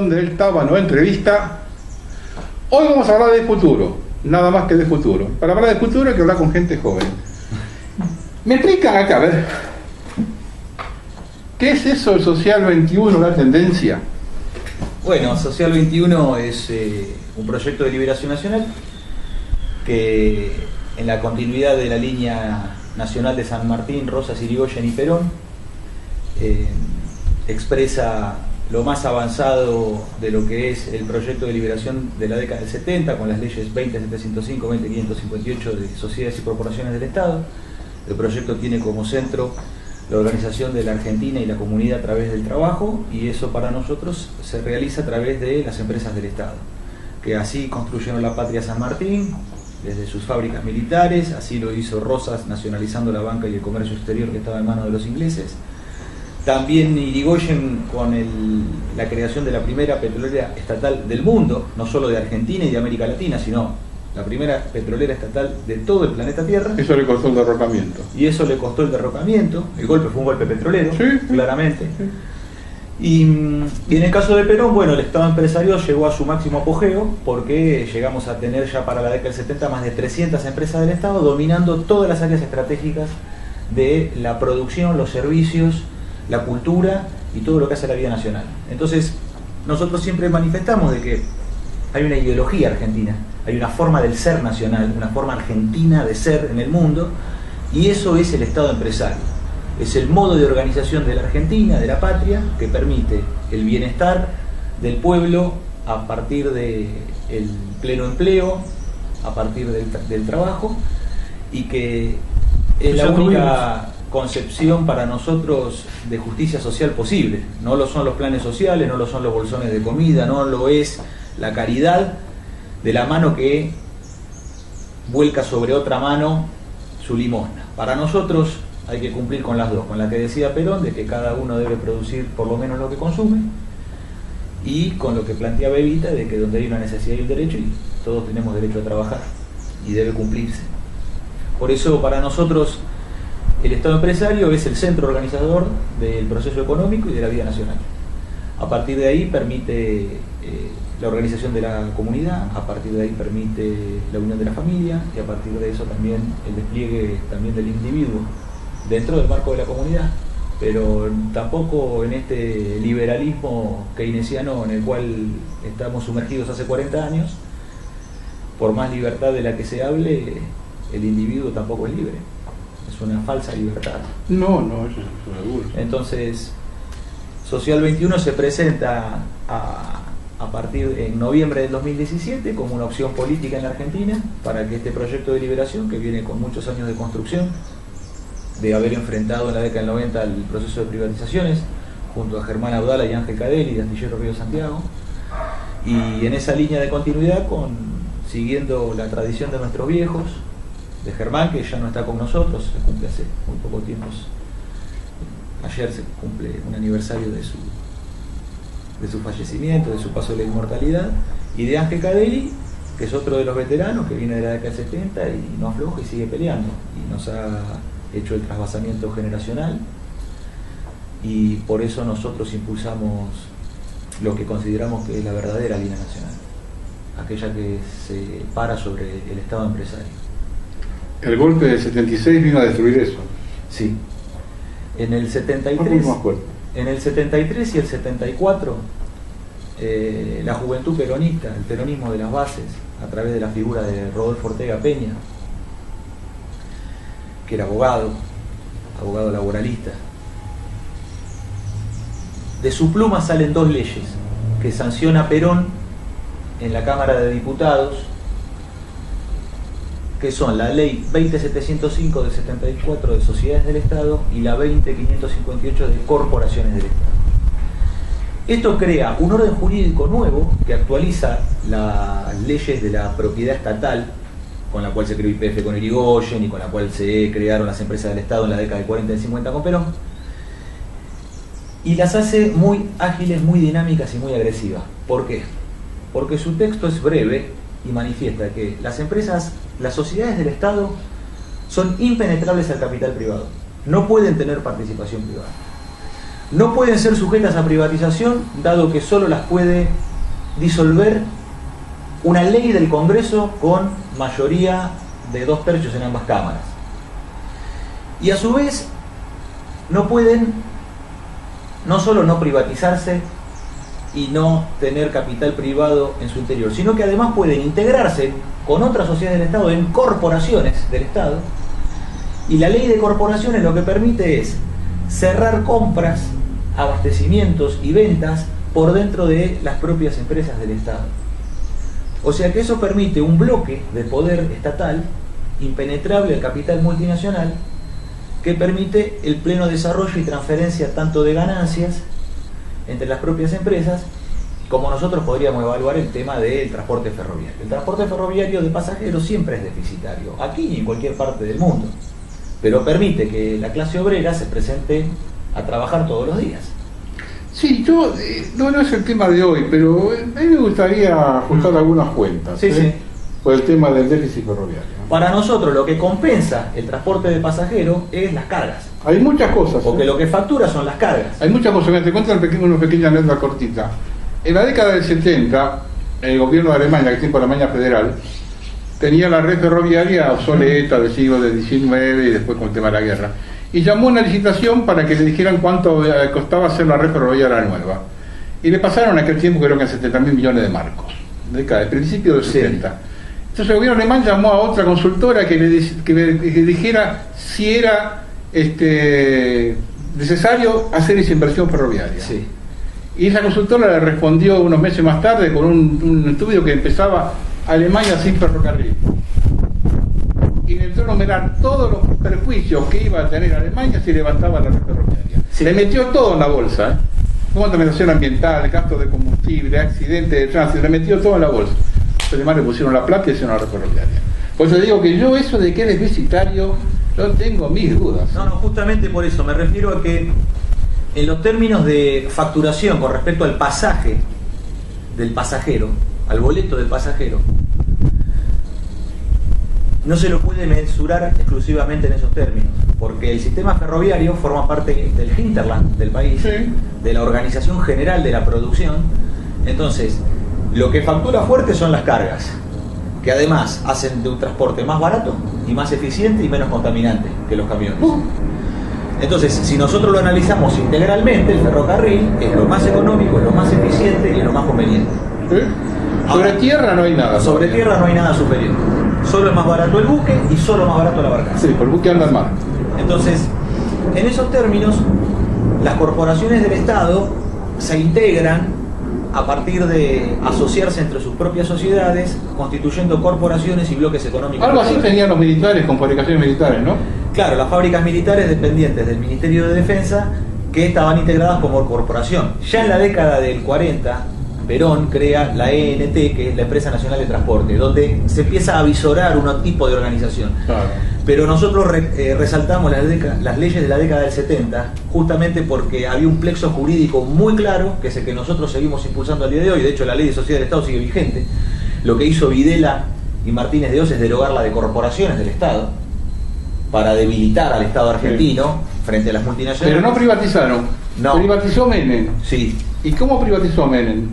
edición del Tábano Entrevista. Hoy vamos a hablar de futuro, nada más que de futuro. Para hablar de futuro hay que hablar con gente joven. ¿Me explican acá, a ver? ¿Qué es eso del Social 21, la tendencia? Bueno, Social 21 es un proyecto de liberación nacional que, en la continuidad de la línea nacional de San Martín, Rosas, Irigoyen y Perón, expresa lo más avanzado de lo que es el proyecto de liberación de la década del 70, con las leyes 20.705, 20.558 de sociedades y corporaciones del Estado. El proyecto tiene como centro la organización de la Argentina y la comunidad a través del trabajo, y eso para nosotros se realiza a través de las empresas del Estado, que así construyeron la patria San Martín, desde sus fábricas militares, así lo hizo Rosas nacionalizando la banca y el comercio exterior que estaba en manos de los ingleses. También Irigoyen con la creación de la primera petrolera estatal del mundo, no solo de Argentina y de América Latina, sino la primera petrolera estatal de todo el planeta Tierra. Eso le costó el derrocamiento. Y eso le costó el derrocamiento. El golpe fue un golpe petrolero, sí, claramente. Sí. Y en el caso de Perón, bueno, el Estado empresario llegó a su máximo apogeo porque llegamos a tener ya para la década del 70 más de 300 empresas del Estado dominando todas las áreas estratégicas de la producción, los servicios, la cultura y todo lo que hace la vida nacional. Entonces, nosotros siempre manifestamos de que hay una ideología argentina, hay una forma del ser nacional, una forma argentina de ser en el mundo, y eso es el Estado empresario. Es el modo de organización de la Argentina, de la patria, que permite el bienestar del pueblo a partir del pleno empleo, a partir del trabajo, y que es la única concepción para nosotros de justicia social posible. No lo son los planes sociales, no lo son los bolsones de comida, no lo es la caridad de la mano que vuelca sobre otra mano su limosna. Para nosotros hay que cumplir con las dos, con la que decía Perón, de que cada uno debe producir por lo menos lo que consume, y con lo que planteaba Evita, de que donde hay una necesidad hay un derecho, y todos tenemos derecho a trabajar, y debe cumplirse. Por eso para nosotros el Estado empresario es el centro organizador del proceso económico y de la vida nacional. A partir de ahí permite la organización de la comunidad, a partir de ahí permite la unión de la familia, y a partir de eso también el despliegue también del individuo dentro del marco de la comunidad, pero tampoco en este liberalismo keynesiano en el cual estamos sumergidos hace 40 años. Por más libertad de la que se hable, el individuo tampoco es libre. Es una falsa libertad. No, eso es seguro. Entonces, Social 21 se presenta a partir en noviembre del 2017 como una opción política en la Argentina para que este proyecto de liberación, que viene con muchos años de construcción, de haber enfrentado en la década del 90 el proceso de privatizaciones junto a Germán Abdala y Ángel Cadelli de Astillero Río Santiago, y en esa línea de continuidad, siguiendo la tradición de nuestros viejos, de Germán, que ya no está con nosotros, se cumple hace muy poco tiempo, ayer se cumple un aniversario de su fallecimiento, de su paso de la inmortalidad, y de Ángel Cadelli, que es otro de los veteranos que viene de la década del 70 y no afloja y sigue peleando, y nos ha hecho el trasvasamiento generacional, y por eso nosotros impulsamos lo que consideramos que es la verdadera línea nacional, aquella que se para sobre el Estado empresario. El golpe del 76 vino a destruir eso. Sí. En el 73, en el 73 y el 74, la juventud peronista, el peronismo de las bases, a través de la figura de Rodolfo Ortega Peña, que era abogado laboralista, de su pluma salen dos leyes que sanciona Perón en la Cámara de Diputados, que son la ley 20.705 del 74 de sociedades del Estado y la 20.558 de corporaciones del Estado. Esto crea un orden jurídico nuevo que actualiza las leyes de la propiedad estatal, con la cual se creó YPF con Irigoyen y con la cual se crearon las empresas del Estado en la década del 40 y 50 con Perón, y las hace muy ágiles, muy dinámicas y muy agresivas. ¿Por qué? Porque su texto es breve y manifiesta que las empresas, las sociedades del Estado son impenetrables al capital privado, no pueden tener participación privada. no pueden ser sujetas a privatización, dado que solo las puede disolver una ley del Congreso con mayoría de 2/3 en ambas cámaras. Y a su vez, no pueden no solo no privatizarse y no tener capital privado en su interior, sino que además pueden integrarse con otras sociedades del Estado en corporaciones del Estado, y la ley de corporaciones lo que permite es cerrar compras, abastecimientos y ventas por dentro de las propias empresas del Estado. O sea que eso permite un bloque de poder estatal impenetrable al capital multinacional, que permite el pleno desarrollo y transferencia tanto de ganancias entre las propias empresas, como nosotros podríamos evaluar el tema del transporte ferroviario. El transporte ferroviario de pasajeros siempre es deficitario, aquí y en cualquier parte del mundo, pero permite que la clase obrera se presente a trabajar todos los días. Sí, yo, no es el tema de hoy, pero a mí me gustaría ajustar algunas cuentas. Sí. Por el tema del déficit ferroviario. Para nosotros lo que compensa el transporte de pasajeros es las cargas. Hay muchas cosas. Porque lo que factura son las cargas. Hay muchas cosas. Te cuento una pequeña anécdota cortita. En la década del 70, el gobierno de Alemania, que tiempo la Alemania federal, tenía la red ferroviaria obsoleta del siglo XIX y después con el tema de la guerra. Y llamó a una licitación para que le dijeran cuánto costaba hacer la red ferroviaria nueva. Y le pasaron en aquel tiempo, creo que 70.000 millones de marcos. Década, el principio del 70. Entonces el gobierno alemán llamó a otra consultora que le dijera si era necesario hacer esa inversión ferroviaria. Sí. Y esa consultora le respondió unos meses más tarde con un estudio que empezaba Alemania sin ferrocarril. Y le entró a enumerar todos los perjuicios que iba a tener Alemania si levantaba la red ferroviaria. Sí. Le metió todo en la bolsa, contaminación ambiental, gastos de combustible, accidentes de tránsito, le metió todo en la bolsa. Además le pusieron la plata y hicieron la red ferroviaria. Por eso digo que yo eso de que es deficitario, yo tengo mis dudas. No, justamente por eso me refiero a que en los términos de facturación con respecto al pasaje del pasajero, al boleto del pasajero, no se lo puede mensurar exclusivamente en esos términos, porque el sistema ferroviario forma parte del hinterland del país, sí, de la organización general de la producción. Entonces, lo que factura fuerte son las cargas, que además hacen de un transporte más barato y más eficiente y menos contaminante que los camiones. Entonces, si nosotros lo analizamos integralmente, el ferrocarril es lo más económico, lo más eficiente y lo más conveniente. ¿Sí? Sobre tierra no hay nada. Sobre tierra no hay nada superior. Solo es más barato el buque y solo más barato la barcaza. Sí, por el buque anda en mar. Entonces, en esos términos, las corporaciones del Estado se integran a partir de asociarse entre sus propias sociedades, constituyendo corporaciones y bloques económicos. Algo así tenían los militares con fabricaciones militares, ¿no? Claro, las fábricas militares dependientes del Ministerio de Defensa, que estaban integradas como corporación. Ya en la década del 40, Perón crea la ENT, que es la Empresa Nacional de Transporte, donde se empieza a visorar un tipo de organización. Claro. Pero nosotros resaltamos las leyes de la década del 70, justamente porque había un plexo jurídico muy claro, que es el que nosotros seguimos impulsando al día de hoy. De hecho, la ley de sociedad del Estado sigue vigente. Lo que hizo Videla y Martínez de Hoz es derogar la de corporaciones del Estado, para debilitar al Estado argentino frente a las multinacionales. Pero no privatizaron. No. Privatizó Menem. Sí. ¿Y cómo privatizó Menem?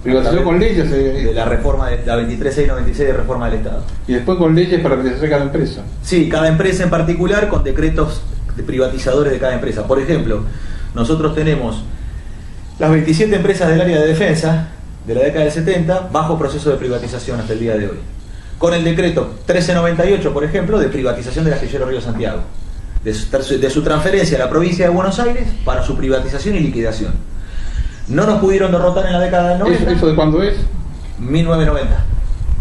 Privatizó con leyes. De la reforma de la 23696 de reforma del Estado. Y después con leyes para privatizar cada empresa. Sí, cada empresa en particular con decretos de privatizadores de cada empresa. Por ejemplo, nosotros tenemos las 27 empresas del área de defensa de la década del 70 bajo proceso de privatización hasta el día de hoy. Con el decreto 1398, por ejemplo, de privatización del astillero Río Santiago, de su transferencia a la provincia de Buenos Aires para su privatización y liquidación. No nos pudieron derrotar en la década del 90. ¿Eso de cuándo es? 1990.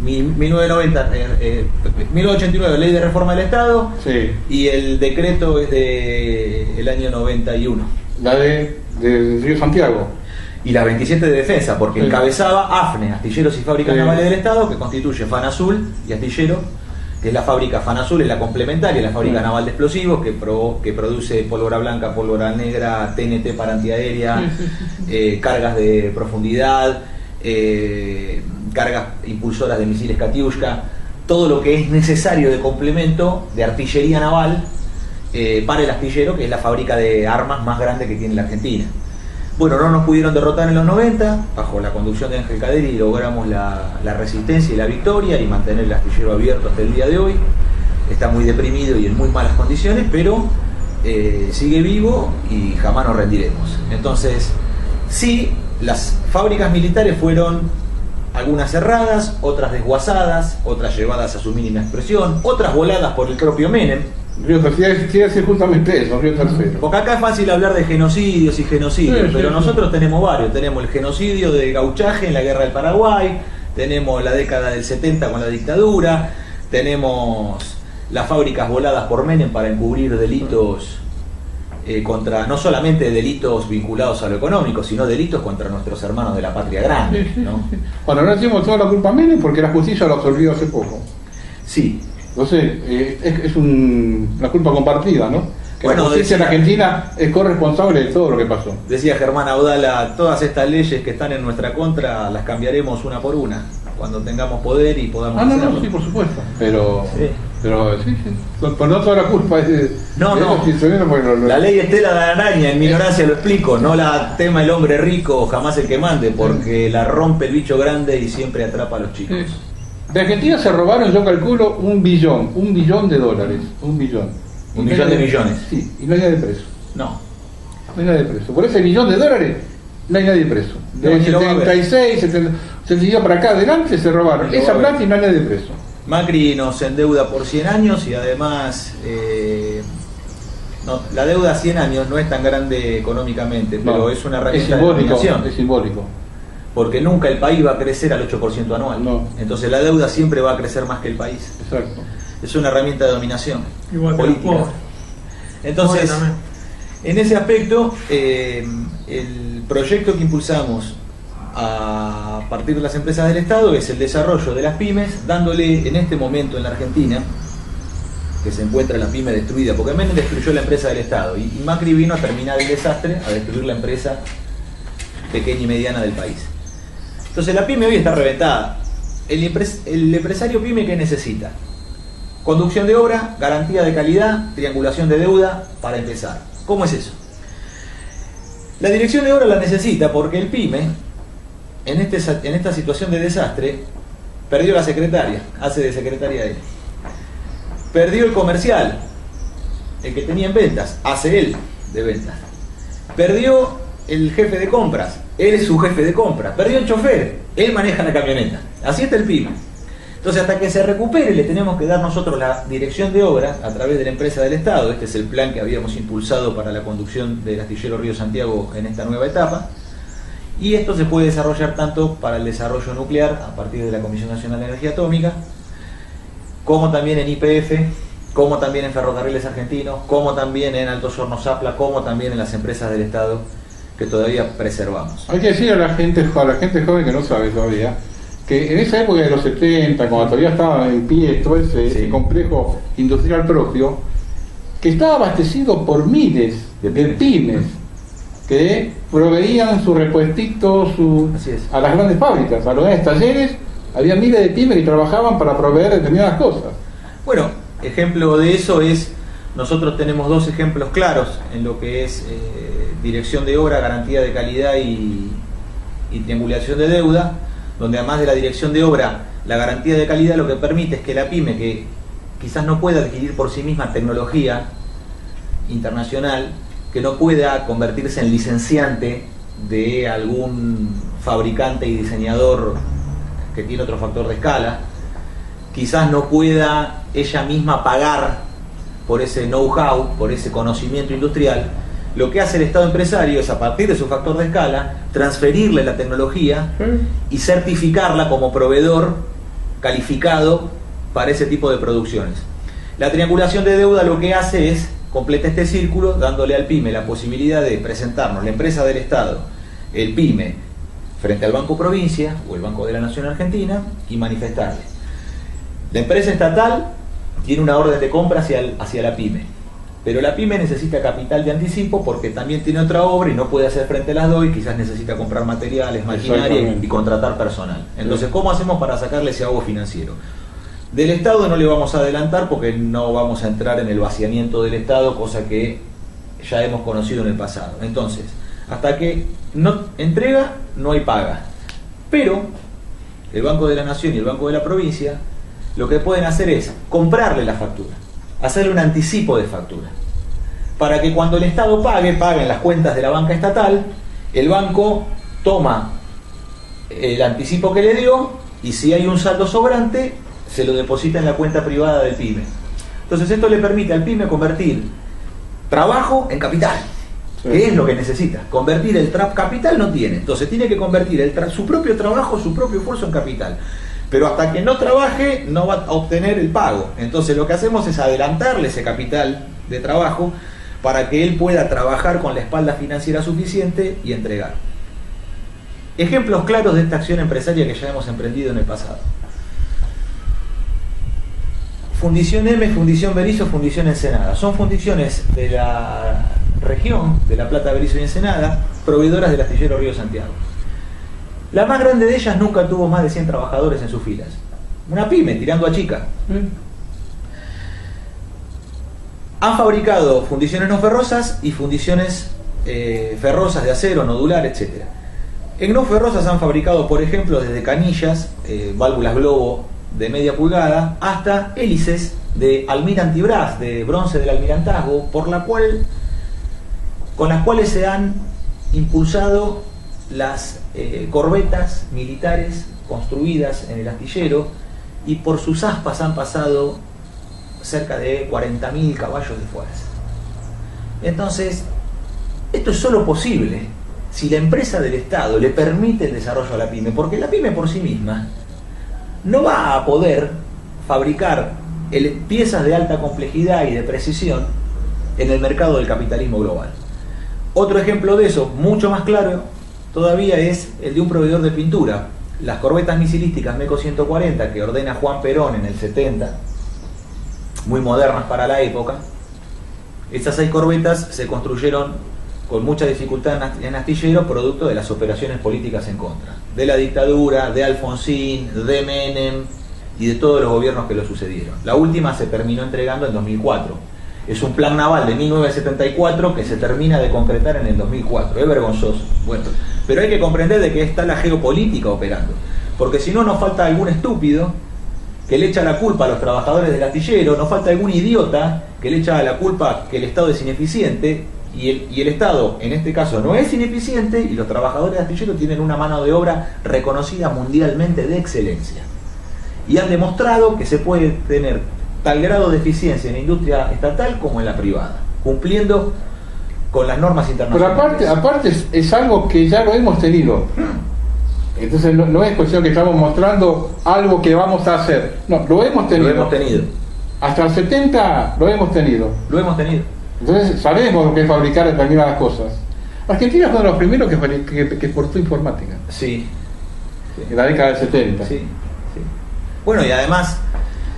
1989, ley de reforma del Estado. Sí. Y el decreto es del año 91. La de Río Santiago. Y la 27 de defensa, porque sí, encabezaba AFNE, Astilleros y Fábricas sí, Navales del Estado, que constituye FANASUL y Astillero, que es la fábrica FANASUL, es la complementaria, la fábrica sí, naval de explosivos, que produce pólvora blanca, pólvora negra, TNT para antiaérea, cargas de profundidad, cargas impulsoras de misiles Katyushka, todo lo que es necesario de complemento de artillería naval para el astillero, que es la fábrica de armas más grande que tiene la Argentina. Bueno, no nos pudieron derrotar en los 90, bajo la conducción de Ángel Caderi logramos la resistencia y la victoria y mantener el astillero abierto hasta el día de hoy. Está muy deprimido y en muy malas condiciones, pero sigue vivo y jamás nos rendiremos. Entonces, sí, las fábricas militares fueron algunas cerradas, otras desguazadas, otras llevadas a su mínima expresión, otras voladas por el propio Menem. Río Tercero, quiere decir justamente eso, Río Tercero. Porque acá es fácil hablar de genocidios y genocidios, sí, pero sí, nosotros tenemos varios. Tenemos el genocidio de Gauchaje en la Guerra del Paraguay, tenemos la década del 70 con la dictadura, tenemos las fábricas voladas por Menem para encubrir delitos contra, no solamente delitos vinculados a lo económico, sino delitos contra nuestros hermanos de la patria grande, ¿no? Bueno, no decimos toda la culpa a Menem porque la justicia lo absolvió hace poco. Sí. Entonces, es una culpa compartida, ¿no? Que bueno, la justicia en Argentina es corresponsable de todo lo que pasó. Decía Germán Audala, todas estas leyes que están en nuestra contra las cambiaremos una por una, cuando tengamos poder y podamos hacerlo. No, sí, por supuesto. Pero sí. Por no toda la culpa es de... No. La ley Estela de Araña, en mi ignorancia lo explico, no la tema el hombre rico, jamás el que mande, porque la rompe el bicho grande y siempre atrapa a los chicos. Sí. De Argentina se robaron, yo calculo, $1 billón de dólares. $1 billón. ¿1 millón de millones? Sí, y no hay nadie preso. No. No hay nadie preso. Por ese $1 billón no hay nadie preso. De 76, 70 para acá adelante se robaron esa plata y no hay nadie preso. Macri nos endeuda por 100 años y además la deuda a 100 años no es tan grande económicamente, pero es una herramienta de dominación. Es simbólico. Porque nunca el país va a crecer al 8% anual. No. Entonces la deuda siempre va a crecer más que el país. Exacto. Es una herramienta de dominación igual política. Entonces, en ese aspecto, el proyecto que impulsamos a partir de las empresas del Estado es el desarrollo de las pymes, dándole en este momento en la Argentina, que se encuentra la pyme destruida, porque Menem destruyó la empresa del Estado y Macri vino a terminar el desastre, a destruir la empresa pequeña y mediana del país. Entonces la pyme hoy está reventada. El empresario pyme, ¿qué necesita? Conducción de obra, garantía de calidad, triangulación de deuda, para empezar. ¿Cómo es eso? La dirección de obra la necesita porque el pyme, en esta situación de desastre, perdió la secretaria, hace de secretaria él. Perdió el comercial, el que tenía en ventas, hace él de ventas. Perdió el jefe de compras, él es su jefe de compras. Perdió el chofer, él maneja la camioneta. Así está el pyme. Entonces, hasta que se recupere, le tenemos que dar nosotros la dirección de obra a través de la empresa del Estado. Este es el plan que habíamos impulsado para la conducción del astillero Río Santiago en esta nueva etapa. Y esto se puede desarrollar tanto para el desarrollo nuclear, a partir de la Comisión Nacional de Energía Atómica, como también en YPF, como también en Ferrocarriles Argentinos, como también en Altos Hornos Zapla, como también en las empresas del Estado que todavía preservamos. Hay que decir a la gente joven que no sabe todavía, que en esa época de los 70, cuando todavía estaba en pie todo ese complejo industrial propio, que estaba abastecido por miles de pymes que proveían sus repuestitos a las grandes fábricas, a los grandes talleres. Había miles de pymes que trabajaban para proveer determinadas cosas. Bueno, ejemplo de eso es, nosotros tenemos dos ejemplos claros en lo que es dirección de obra, garantía de calidad y triangulación de deuda, donde además de la dirección de obra, la garantía de calidad lo que permite es que la pyme, que quizás no pueda adquirir por sí misma tecnología internacional, que no pueda convertirse en licenciante de algún fabricante y diseñador que tiene otro factor de escala, quizás no pueda ella misma pagar por ese know-how, por ese conocimiento industrial. Lo que hace el Estado empresario es, a partir de su factor de escala, transferirle la tecnología y certificarla como proveedor calificado para ese tipo de producciones. La triangulación de deuda lo que hace es completa este círculo, dándole al pyme la posibilidad de presentarnos la empresa del Estado, el pyme, frente al Banco Provincia o el Banco de la Nación Argentina y manifestarle. La empresa estatal tiene una orden de compra hacia la pyme, pero la pyme necesita capital de anticipo porque también tiene otra obra y no puede hacer frente a las dos y quizás necesita comprar materiales, maquinaria y contratar personal. Entonces, ¿cómo hacemos para sacarle ese ahogo financiero? Del Estado no le vamos a adelantar porque no vamos a entrar en el vaciamiento del Estado, cosa que ya hemos conocido en el pasado. Entonces, hasta que no entrega, no hay paga. Pero el Banco de la Nación y el Banco de la Provincia lo que pueden hacer es comprarle la factura, hacerle un anticipo de factura, para que cuando el Estado pague en las cuentas de la banca estatal, el banco toma el anticipo que le dio y si hay un saldo sobrante, se lo deposita en la cuenta privada del PYME. Entonces esto le permite al PYME convertir trabajo en capital, que es lo que necesita. Convertir el capital no tiene, entonces tiene que convertir su propio trabajo, su propio esfuerzo en capital. Pero hasta que no trabaje no va a obtener el pago. Entonces lo que hacemos es adelantarle ese capital de trabajo para que él pueda trabajar con la espalda financiera suficiente y entregar. Ejemplos claros de esta acción empresaria que ya hemos emprendido en el pasado. Fundición M, Fundición Berizo, Fundición Ensenada. Son fundiciones de la región de La Plata, Berizo y Ensenada, proveedoras del astillero Río Santiago. La más grande de ellas nunca tuvo más de 100 trabajadores en sus filas. Una pyme, tirando a chica. Han fabricado fundiciones no ferrosas y fundiciones ferrosas de acero, nodular, etc. En no ferrosas han fabricado, por ejemplo, desde canillas, válvulas globo de media pulgada, hasta hélices de almirantibraz, de bronce del almirantazgo, con las cuales se han impulsado las corbetas militares construidas en el astillero, y por sus aspas han pasado cerca de 40.000 caballos de fuerza. Entonces, esto es solo posible si la empresa del Estado le permite el desarrollo a la pyme, porque la pyme por sí misma no va a poder fabricar piezas de alta complejidad y de precisión en el mercado del capitalismo global. Otro ejemplo de eso, mucho más claro todavía, es el de un proveedor de pintura. Las corbetas misilísticas MECO 140 que ordena Juan Perón en el 70, muy modernas para la época. Estas 6 corbetas se construyeron con mucha dificultad en astillero, producto de las operaciones políticas en contra de la dictadura, de Alfonsín, de Menem y de todos los gobiernos que lo sucedieron. La última se terminó entregando en 2004. Es un plan naval de 1974 que se termina de concretar en el 2004. Es vergonzoso. Bueno, pero hay que comprender de que está la geopolítica operando, porque si no, nos falta algún estúpido que le echa la culpa a los trabajadores del astillero, nos falta algún idiota que le echa la culpa que el Estado es ineficiente, y el Estado en este caso no es ineficiente, y los trabajadores del astillero tienen una mano de obra reconocida mundialmente de excelencia, y han demostrado que se puede tener tal grado de eficiencia en la industria estatal como en la privada, cumpliendo con las normas internacionales. Pero aparte es algo que ya lo hemos tenido. Entonces no es cuestión que estamos mostrando algo que vamos a hacer. No, lo hemos tenido. Lo hemos tenido. Hasta el 70 lo hemos tenido. Lo hemos tenido. Entonces sabemos lo que es fabricar determinadas cosas. Argentina fue uno de los primeros que exportó informática. Sí. En la década del 70. Sí. Bueno, y además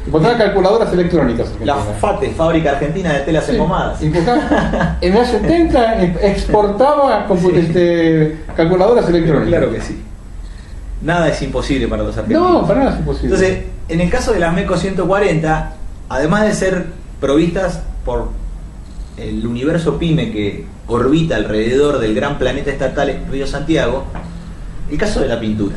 importaba calculadoras electrónicas. La FATE, Fábrica Argentina de Telas Engomadas. En los 70 exportaba calculadoras electrónicas. Claro que sí. Nada es imposible para los argentinos. No, para nada es imposible. Entonces, en el caso de las MECO 140, además de ser provistas por el universo PYME que orbita alrededor del gran planeta estatal Río Santiago, el caso de la pintura.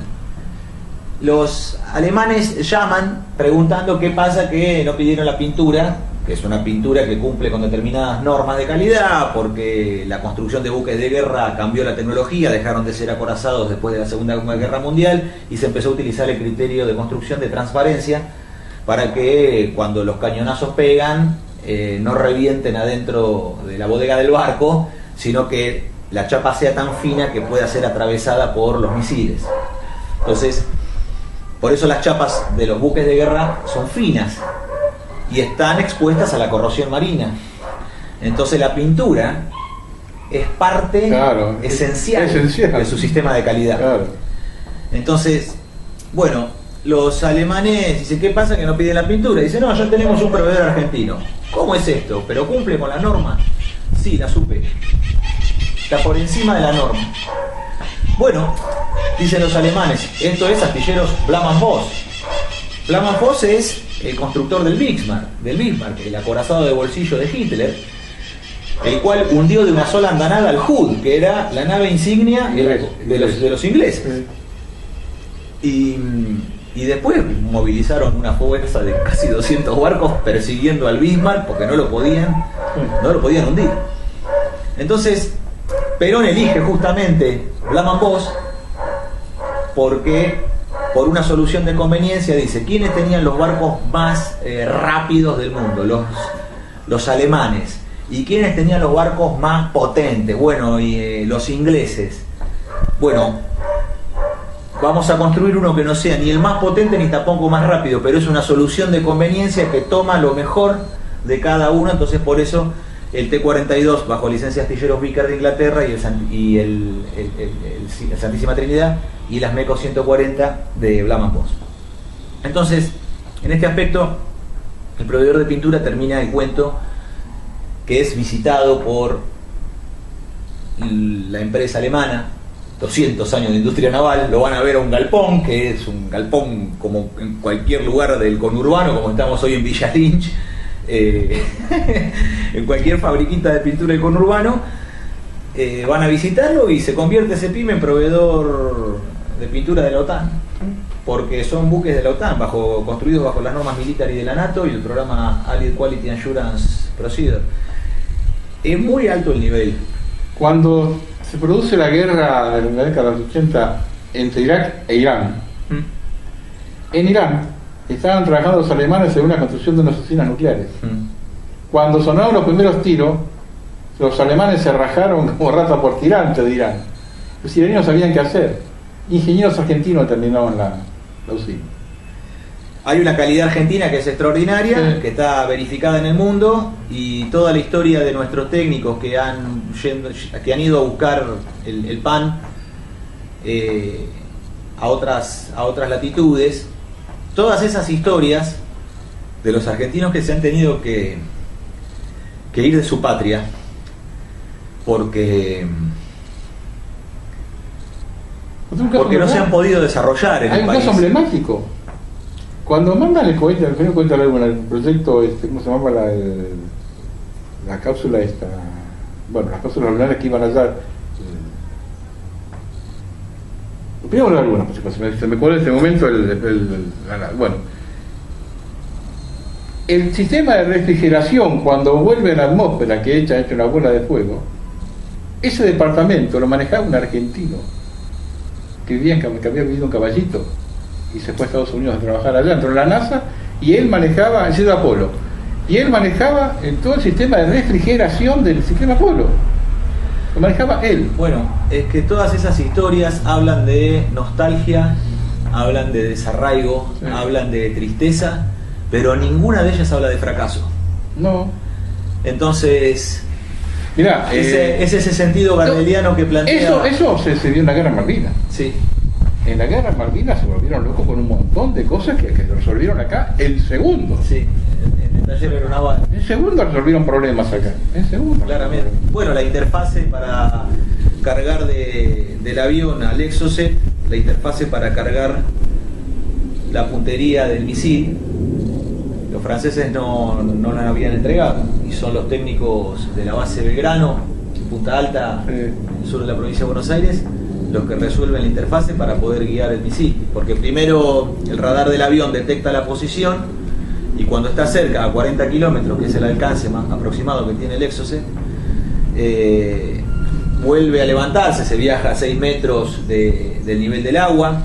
Los alemanes llaman preguntando qué pasa que no pidieron la pintura, que es una pintura que cumple con determinadas normas de calidad, porque la construcción de buques de guerra cambió la tecnología, dejaron de ser acorazados después de la Segunda Guerra Mundial y se empezó a utilizar el criterio de construcción de transparencia para que cuando los cañonazos pegan no revienten adentro de la bodega del barco, sino que la chapa sea tan fina que pueda ser atravesada por los misiles. Entonces, por eso las chapas de los buques de guerra son finas y están expuestas a la corrosión marina. Entonces la pintura es parte esencial de su sistema de calidad. Claro. Entonces, bueno, los alemanes dicen, ¿qué pasa que no piden la pintura? Dicen, no, ya tenemos un proveedor argentino. ¿Cómo es esto? ¿Pero cumple con la norma? Sí, la supe. Está por encima de la norma. Bueno, dicen los alemanes, esto es astilleros Blamann Voss. Flaman Voss es el constructor del Bismarck, el acorazado de bolsillo de Hitler, el cual hundió de una sola andanada al Hood, que era la nave insignia de los ingleses. Y después movilizaron una fuerza de casi 200 barcos persiguiendo al Bismarck porque no lo podían hundir. Entonces, Perón elige justamente Flaman Voss porque, por una solución de conveniencia, dice: ¿quiénes tenían los barcos más rápidos del mundo? Los alemanes. ¿Y quiénes tenían los barcos más potentes? Bueno, los ingleses. Bueno, vamos a construir uno que no sea ni el más potente ni tampoco más rápido, pero es una solución de conveniencia que toma lo mejor de cada uno. Entonces, por eso el T-42 bajo licencia Astilleros Vickers de Inglaterra y el Santísima Trinidad y las MECO 140 de Flaman Voss. Entonces, en este aspecto, el proveedor de pintura termina el cuento que es visitado por la empresa alemana. 200 años de industria naval, lo van a ver a un galpón, que es un galpón como en cualquier lugar del conurbano, como estamos hoy en Villa Lynch, en cualquier fabriquita de pintura del conurbano. Van a visitarlo y se convierte ese pyme en proveedor de pintura de la OTAN, porque son buques de la OTAN, construidos bajo las normas militares de la NATO y el programa Allied Quality Assurance Procedure. Es muy alto el nivel. Cuando se produce la guerra de la década de los 80 entre Irak e Irán, en Irán estaban trabajando los alemanes en una construcción de unas usinas nucleares. Cuando sonaron los primeros tiros, los alemanes se rajaron como rata por tirante de Irán. Los iraníes no sabían qué hacer. Ingenieros argentinos terminaban la usina. Hay una calidad argentina que es extraordinaria, sí, que está verificada en el mundo, y toda la historia de nuestros técnicos que han ido a buscar el pan a otras latitudes, todas esas historias de los argentinos que se han tenido que ir de su patria porque no se han podido desarrollar en el país. Hay un caso emblemático. Cuando mandan el cohete, al final cuenta el proyecto, ¿cómo se llama? La cápsula esta, bueno, las cápsulas lunares que iban allá. Primero algunas, se me acuerda en este momento bueno. El sistema de refrigeración, cuando vuelve a la atmósfera, que hecho una bola de fuego, ese departamento lo manejaba un argentino que había vivido en Caballito y se fue a Estados Unidos a trabajar allá, entró en la NASA, y él manejaba, el Cielo Apolo, y él manejaba todo el sistema de refrigeración del sistema Apolo, lo manejaba él. Bueno, es que todas esas historias hablan de nostalgia, hablan de desarraigo, sí, hablan de tristeza, pero ninguna de ellas habla de fracaso. No. Entonces, mirá, es ese sentido gardeliano que plantea. Eso se dio en la Guerra Malvinas. Sí. En la Guerra Malvinas se volvieron locos con un montón de cosas que resolvieron acá en segundos. Sí, en el taller aeronaval. En segundos resolvieron problemas acá. En segundos. Claramente. Bueno, la interfase para cargar del avión al Exocet, la interfase para cargar la puntería del misil, los franceses no la habían entregado, y son los técnicos de la base Belgrano, Punta Alta, sí, en el sur de la provincia de Buenos Aires, los que resuelven la interfase para poder guiar el misil, porque primero el radar del avión detecta la posición, y cuando está cerca, a 40 kilómetros, que es el alcance más aproximado que tiene el Exocet, vuelve a levantarse, se viaja a 6 metros del nivel del agua,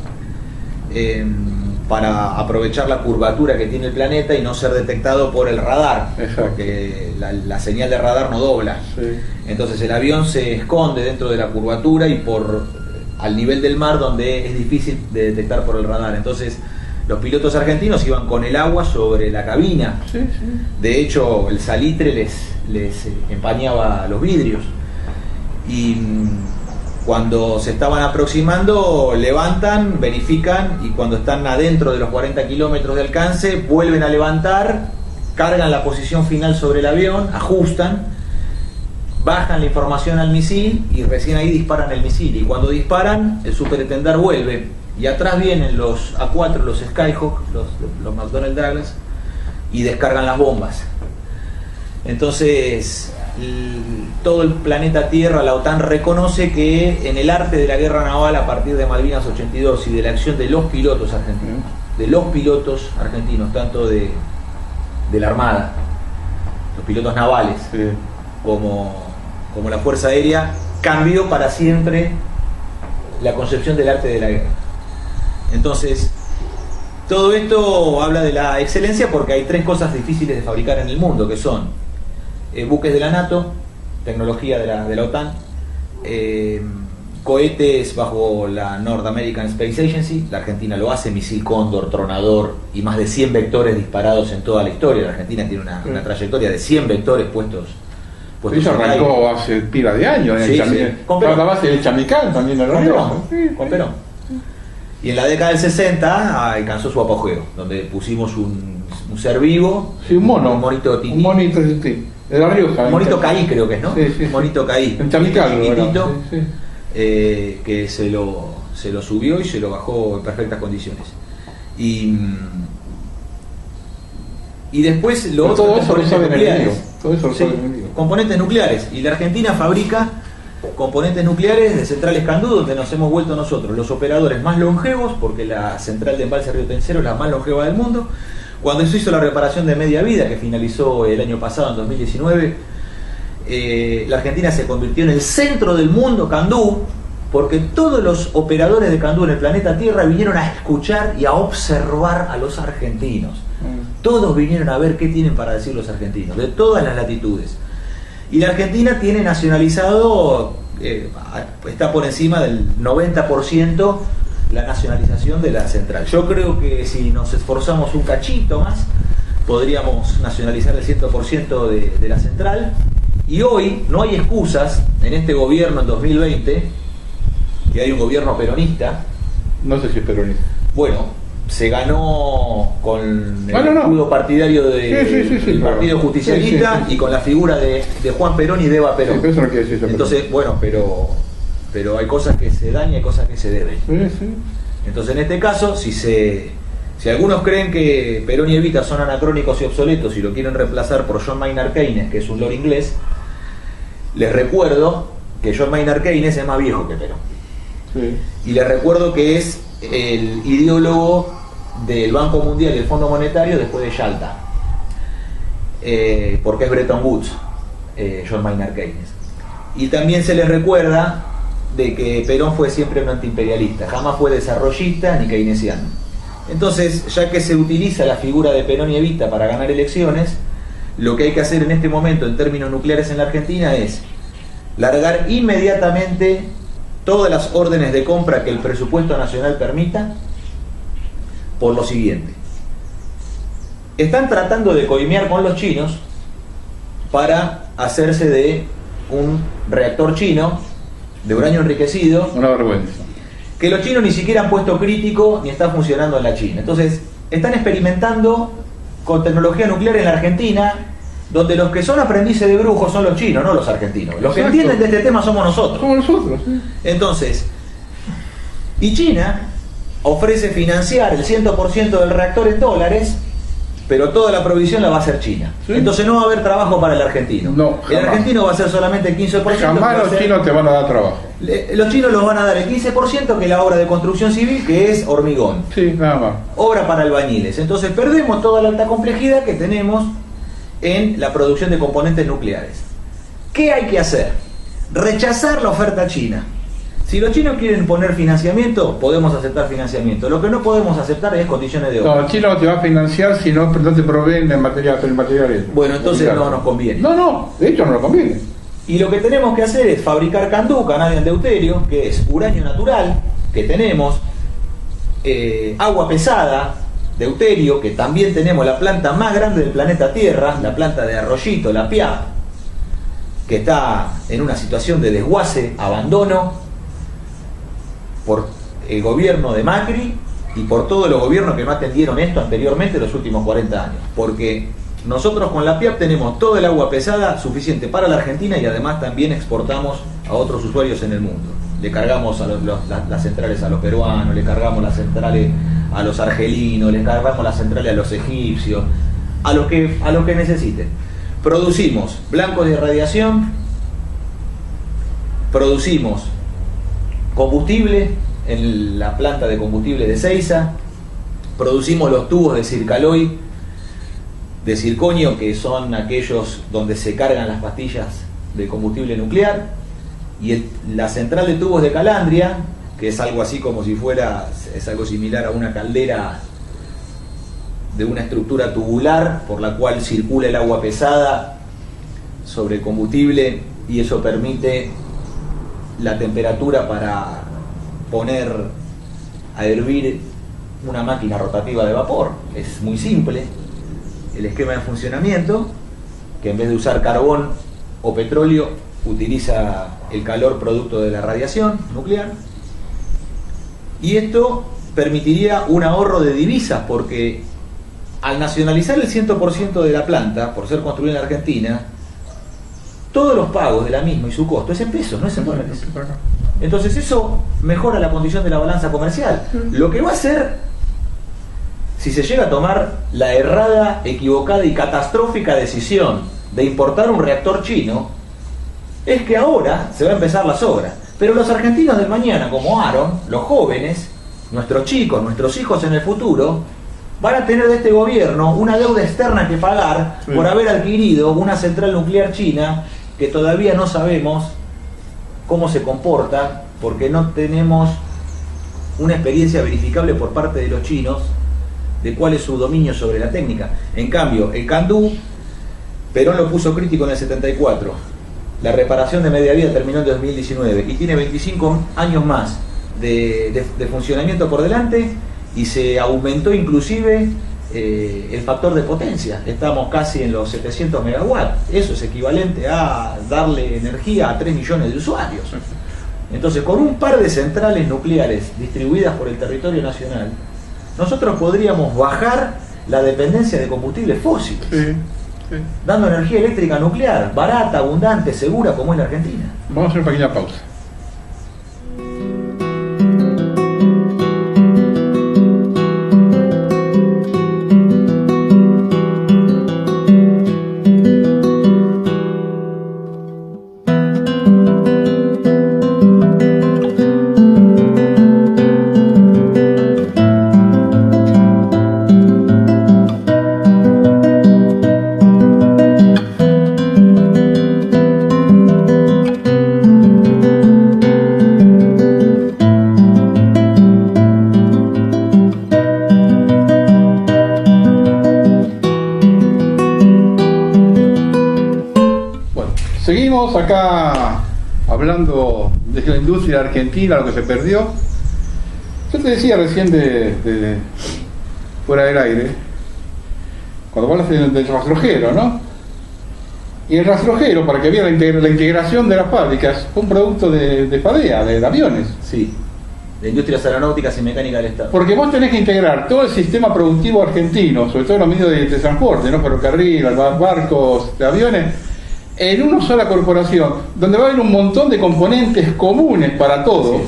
para aprovechar la curvatura que tiene el planeta y no ser detectado por el radar. Exacto. Porque la señal de radar no dobla. Sí. Entonces el avión se esconde dentro de la curvatura y al nivel del mar, donde es difícil de detectar por el radar. Entonces los pilotos argentinos iban con el agua sobre la cabina. Sí, sí. De hecho, el salitre les empañaba los vidrios. Y cuando se estaban aproximando, levantan, verifican, y cuando están adentro de los 40 kilómetros de alcance, vuelven a levantar, cargan la posición final sobre el avión, ajustan, bajan la información al misil y recién ahí disparan el misil. Y cuando disparan, el superintendente vuelve y atrás vienen los A4, los Skyhawk, los McDonnell Douglas, y descargan las bombas. Entonces, todo el planeta Tierra, la OTAN reconoce que en el arte de la guerra naval a partir de Malvinas 82 y de la acción de los pilotos argentinos, tanto de la Armada, los pilotos navales, sí, como la Fuerza Aérea, cambió para siempre la concepción del arte de la guerra. Entonces, todo esto habla de la excelencia porque hay tres cosas difíciles de fabricar en el mundo, que son buques de la NATO, tecnología de la OTAN, cohetes bajo la North American Space Agency, la Argentina lo hace, misil Cóndor, Tronador y más de 100 vectores disparados en toda la historia. La Argentina tiene una trayectoria de 100 vectores puestos. Eso arrancó hace pila de años, sí, la base del Chamicán también en con Perón. Y en la década del 60 alcanzó su apogeo, donde pusimos un ser vivo, sí, un monito tití. Un monito tití. De La Rioja. Un monito caí, creo que es, ¿no? Sí, sí. Un monito caí. En Chamicán, chiquitito, sí, sí. Que se lo subió y se lo bajó en perfectas condiciones. Y después todo eso lo sabe nucleares. Todo eso lo sabe componentes nucleares. Y la Argentina fabrica componentes nucleares de centrales Candú, donde nos hemos vuelto nosotros los operadores más longevos, porque la central de embalse Río Tercero es la más longeva del mundo. Cuando se hizo la reparación de media vida, que finalizó el año pasado, en 2019, la Argentina se convirtió en el centro del mundo Candú, porque todos los operadores de Candú en el planeta Tierra vinieron a escuchar y a observar a los argentinos. Todos vinieron a ver qué tienen para decir los argentinos, de todas las latitudes. Y la Argentina tiene nacionalizado, está por encima del 90% la nacionalización de la central. Yo creo que si nos esforzamos un cachito más, podríamos nacionalizar el 100% de la central. Y hoy no hay excusas en este gobierno en 2020, que hay un gobierno peronista. No sé si es peronista. Bueno, se ganó con el escudo partidario del Partido Justicialista y con la figura de Juan Perón y de Eva Perón. Eso no quiere decir. Entonces, bueno, pero hay cosas que se dan y hay cosas que se deben. Entonces, en este caso, si algunos creen que Perón y Evita son anacrónicos y obsoletos y lo quieren reemplazar por John Maynard Keynes, que es un lord inglés, les recuerdo que John Maynard Keynes es más viejo que Perón. Sí. Y les recuerdo que es el ideólogo del Banco Mundial y el Fondo Monetario después de Yalta, porque es Bretton Woods, John Maynard Keynes. Y también se les recuerda de que Perón fue siempre un antiimperialista, jamás fue desarrollista ni keynesiano. Entonces, ya que se utiliza la figura de Perón y Evita para ganar elecciones, lo que hay que hacer en este momento en términos nucleares en la Argentina es largar inmediatamente todas las órdenes de compra que el presupuesto nacional permita, por lo siguiente: están tratando de coimear con los chinos para hacerse de un reactor chino de uranio enriquecido. Una vergüenza. Que los chinos ni siquiera han puesto crítico ni está funcionando en la China. Entonces, están experimentando con tecnología nuclear en la Argentina, donde los que son aprendices de brujos son los chinos, no los argentinos. Los que entienden de este tema somos nosotros. Somos nosotros, sí. Entonces, y China ofrece financiar el 100% del reactor en dólares, pero toda la provisión la va a hacer China. ¿Sí? Entonces no va a haber trabajo para el argentino. No, el argentino va a ser solamente el 15%. Jamás los chinos te van a dar trabajo. Los chinos los van a dar el 15%, que es la obra de construcción civil, que es hormigón. Sí, nada más. Obra para albañiles. Entonces perdemos toda la alta complejidad que tenemos en la producción de componentes nucleares. ¿Qué hay que hacer? Rechazar la oferta china. Si los chinos quieren poner financiamiento, podemos aceptar financiamiento. Lo que no podemos aceptar es condiciones de obra. No, el chino no te va a financiar si no te proveen el material. Bueno, entonces no nos conviene. No, de hecho no nos conviene. Y lo que tenemos que hacer es fabricar Candú, Canadian Deuterio, que es uranio natural, que tenemos, agua pesada, deuterio, que también tenemos la planta más grande del planeta Tierra, la planta de Arroyito, la PIAP, que está en una situación de desguace, abandono, por el gobierno de Macri y por todos los gobiernos que no atendieron esto anteriormente los últimos 40 años. Porque nosotros con la PIAP tenemos todo el agua pesada suficiente para la Argentina y además también exportamos a otros usuarios en el mundo. Le cargamos a las centrales a los peruanos, le cargamos las centrales a los argelinos, le cargamos las centrales a los egipcios, a los que necesiten. Producimos blancos de radiación, producimos combustible en la planta de combustible de Seiza, producimos los tubos de Circaloy, de circonio, que son aquellos donde se cargan las pastillas de combustible nuclear, y la central de tubos de Calandria, que es algo así como si fuera, es algo similar a una caldera de una estructura tubular por la cual circula el agua pesada sobre el combustible, y eso permite la temperatura para poner a hervir una máquina rotativa de vapor. Es muy simple el esquema de funcionamiento, que en vez de usar carbón o petróleo utiliza el calor producto de la radiación nuclear, y esto permitiría un ahorro de divisas, porque al nacionalizar el 100% de la planta, por ser construida en Argentina, todos los pagos de la misma y su costo es en pesos, no es en dólares. Entonces eso mejora la condición de la balanza comercial. Lo que va a hacer, si se llega a tomar la errada, equivocada y catastrófica decisión de importar un reactor chino, es que ahora se va a empezar las obras. Pero los argentinos del mañana, como Aaron, los jóvenes, nuestros chicos, nuestros hijos en el futuro, van a tener de este gobierno una deuda externa que pagar por haber adquirido una central nuclear china que todavía no sabemos cómo se comporta, porque no tenemos una experiencia verificable por parte de los chinos de cuál es su dominio sobre la técnica. En cambio, el Candú, Perón lo puso crítico en el 74. La reparación de media vida terminó en 2019 y tiene 25 años más de funcionamiento por delante, y se aumentó inclusive el factor de potencia. Estamos casi en los 700 megawatts. Eso es equivalente a darle energía a 3 millones de usuarios. Entonces, con un par de centrales nucleares distribuidas por el territorio nacional, nosotros podríamos bajar la dependencia de combustibles fósiles, dando energía eléctrica nuclear, barata, abundante, segura, como es la Argentina. Vamos a hacer una pequeña pausa. Seguimos acá hablando de la industria argentina, lo que se perdió. Yo te decía recién fuera del aire, cuando hablas del rastrojero, ¿no? Y el rastrojero, para que vea la integración de las fábricas, fue un producto de FADEA, de aviones. Sí, de Industrias Aeronáuticas y Mecánica del Estado. Porque vos tenés que integrar todo el sistema productivo argentino, sobre todo los medios de transporte, ¿no? Ferrocarril, barcos, de aviones, en una sola corporación, donde va a haber un montón de componentes comunes para todos,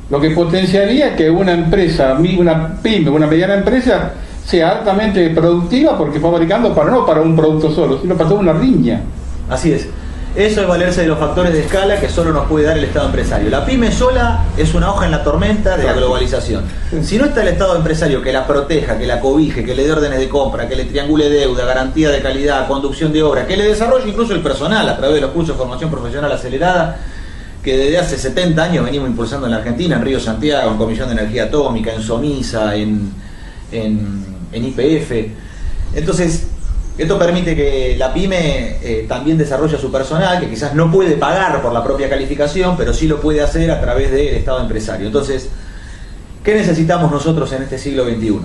lo que potenciaría que una empresa, una pyme, una mediana empresa, sea altamente productiva, porque fabricando no para un producto solo, sino para toda una riña. Así es. Eso es valerse de los factores de escala que solo nos puede dar el Estado empresario. La pyme sola es una hoja en la tormenta de la globalización. Si no está el Estado empresario que la proteja, que la cobije, que le dé órdenes de compra, que le triangule deuda, garantía de calidad, conducción de obra, que le desarrolle incluso el personal a través de los cursos de formación profesional acelerada, que desde hace 70 años venimos impulsando en la Argentina, en Río Santiago, en Comisión de Energía Atómica, en SOMISA, en YPF. Entonces, esto permite que la pyme también desarrolle a su personal, que quizás no puede pagar por la propia calificación, pero sí lo puede hacer a través del Estado empresario. Entonces, ¿qué necesitamos nosotros en este siglo XXI?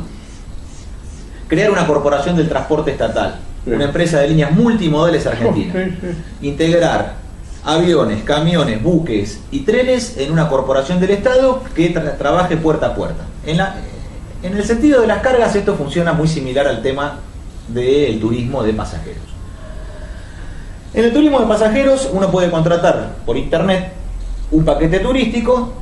Crear una corporación del transporte estatal, una empresa de líneas multimodales argentina. Integrar aviones, camiones, buques y trenes en una corporación del Estado que trabaje puerta a puerta. En el sentido de las cargas, esto funciona muy similar al tema del turismo de pasajeros. En el turismo de pasajeros uno puede contratar por internet un paquete turístico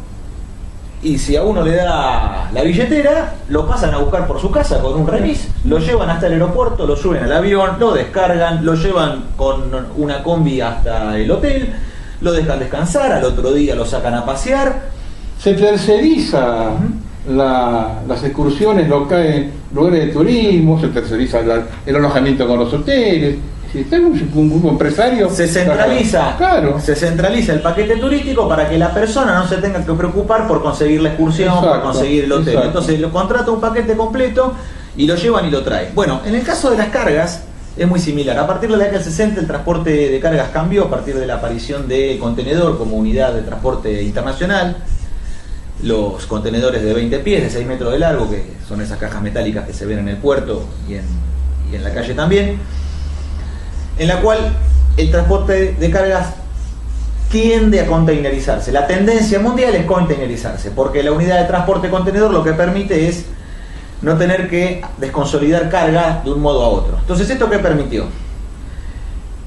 y si a uno le da la billetera, lo pasan a buscar por su casa con un remis, lo llevan hasta el aeropuerto, lo suben al avión, lo descargan, lo llevan con una combi hasta el hotel, lo dejan descansar, al otro día lo sacan a pasear. Se terceriza las excursiones locales en lugares de turismo, se terceriza el alojamiento con los hoteles. Si está un grupo empresario, se centraliza, claro, se centraliza el paquete turístico para que la persona no se tenga que preocupar por conseguir la excursión, exacto, por conseguir el hotel. Exacto. Entonces lo contrata un paquete completo y lo llevan y lo traen. Bueno, en el caso de las cargas es muy similar. A partir de la década del 60 el transporte de cargas cambió a partir de la aparición del contenedor como unidad de transporte internacional. Los contenedores de 20 pies, de 6 metros de largo, que son esas cajas metálicas que se ven en el puerto y en la calle también, en la cual el transporte de cargas tiende a containerizarse. La tendencia mundial es containerizarse, porque la unidad de transporte contenedor lo que permite es no tener que desconsolidar carga de un modo a otro. Entonces, ¿esto qué permitió?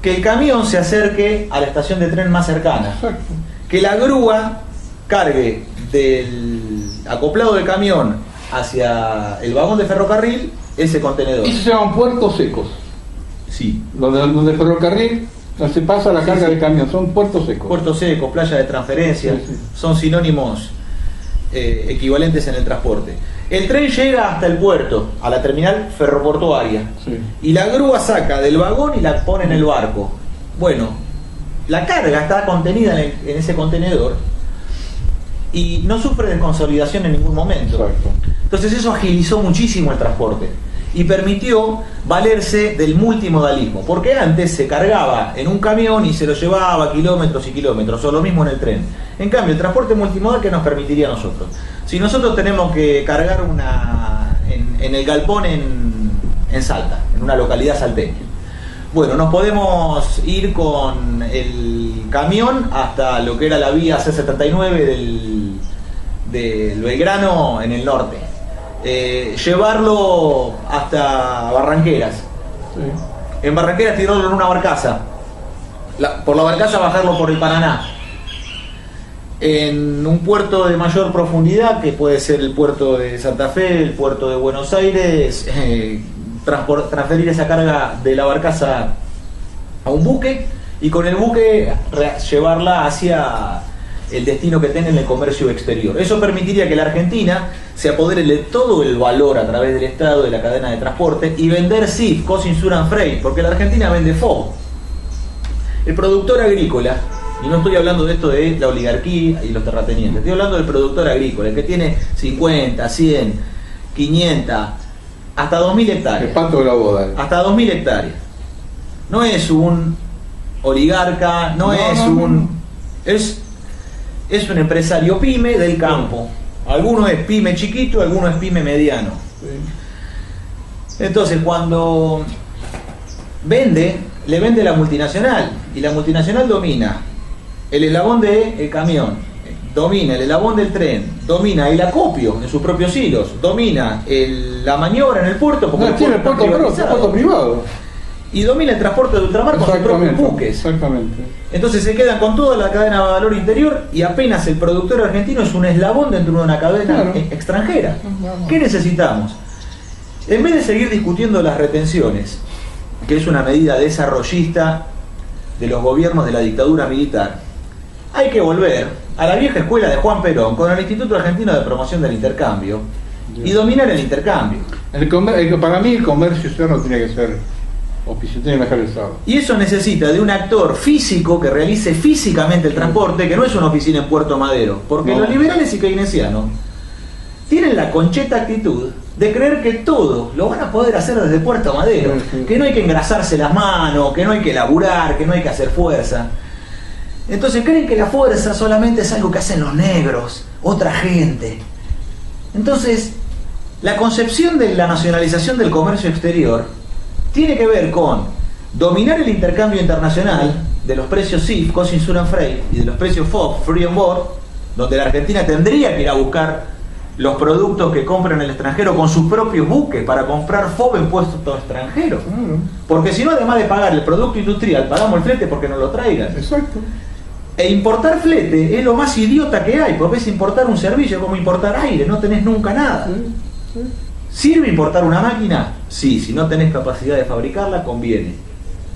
Que el camión se acerque a la estación de tren más cercana, que la grúa cargue del acoplado del camión hacia el vagón de ferrocarril ese contenedor. Y se llaman puertos secos. Sí. Donde el ferrocarril no se pasa la carga de camión, son puertos secos. Puertos secos, playa de transferencia, son sinónimos equivalentes en el transporte. El tren llega hasta el puerto, a la terminal ferroportuaria, y la grúa saca del vagón y la pone en el barco. Bueno, la carga está contenida en ese contenedor y no sufre desconsolidación en ningún momento. Exacto. Entonces eso agilizó muchísimo el transporte y permitió valerse del multimodalismo, porque antes se cargaba en un camión y se lo llevaba kilómetros y kilómetros, o lo mismo en el tren. En cambio, el transporte multimodal, ¿qué nos permitiría a nosotros? Si nosotros tenemos que cargar en el galpón en Salta, en una localidad salteña, bueno, nos podemos ir con el camión hasta lo que era la vía C79 del Belgrano en el norte. Llevarlo hasta Barranqueras. Sí. En Barranqueras tirarlo en una barcaza. Por la barcaza bajarlo por el Paraná. En un puerto de mayor profundidad, que puede ser el puerto de Santa Fe, el puerto de Buenos Aires, transferir esa carga de la barcaza a un buque y con el buque llevarla hacia el destino que tenga en el comercio exterior. Eso permitiría que la Argentina se apodere de todo el valor a través del Estado de la cadena de transporte y vender CIF, Cost Insurance Freight, porque la Argentina vende FOB. El productor agrícola, y no estoy hablando de esto de la oligarquía y los terratenientes, estoy hablando del productor agrícola, el que tiene 50, 100, 500, hasta 2000 hectáreas. El pato de la boda. Hasta 2000 hectáreas. No es un oligarca, es un empresario pyme del campo. Alguno es pyme chiquito, alguno es pyme mediano. Entonces, cuando le vende la multinacional, y la multinacional domina el eslabón del camión, domina el eslabón del tren, domina el acopio en sus propios hilos, domina la maniobra en el puerto, porque tiene el puerto privado. Y domina el transporte de ultramar con sus propios buques. Exactamente. Entonces se quedan con toda la cadena de valor interior y apenas el productor argentino es un eslabón dentro de una cadena extranjera. ¿Qué necesitamos? En vez de seguir discutiendo las retenciones, que es una medida desarrollista de los gobiernos de la dictadura militar, hay que volver a la vieja escuela de Juan Perón con el Instituto Argentino de Promoción del Intercambio y dominar el intercambio. Para mí el comercio externo tiene que ser tiene que Estado. Y eso necesita de un actor físico que realice físicamente el transporte, que no es una oficina en Puerto Madero, porque los liberales y keynesianos tienen la concheta actitud de creer que todo lo van a poder hacer desde Puerto Madero, que no hay que engrasarse las manos, que no hay que laburar, que no hay que hacer fuerza. Entonces creen que la fuerza solamente es algo que hacen los negros, otra gente. Entonces, la concepción de la nacionalización del comercio exterior tiene que ver con dominar el intercambio internacional de los precios CIF, Cost Insurance Freight, y de los precios FOB, Free on Board, donde la Argentina tendría que ir a buscar los productos que compra en el extranjero con sus propios buques para comprar FOB en puestos extranjeros. Porque si no, además de pagar el producto industrial, pagamos el flete porque nos lo traigan. Exacto. E importar flete es lo más idiota que hay, porque es importar un servicio, como importar aire, no tenés nunca nada. ¿Sirve importar una máquina? Sí, si no tenés capacidad de fabricarla, conviene,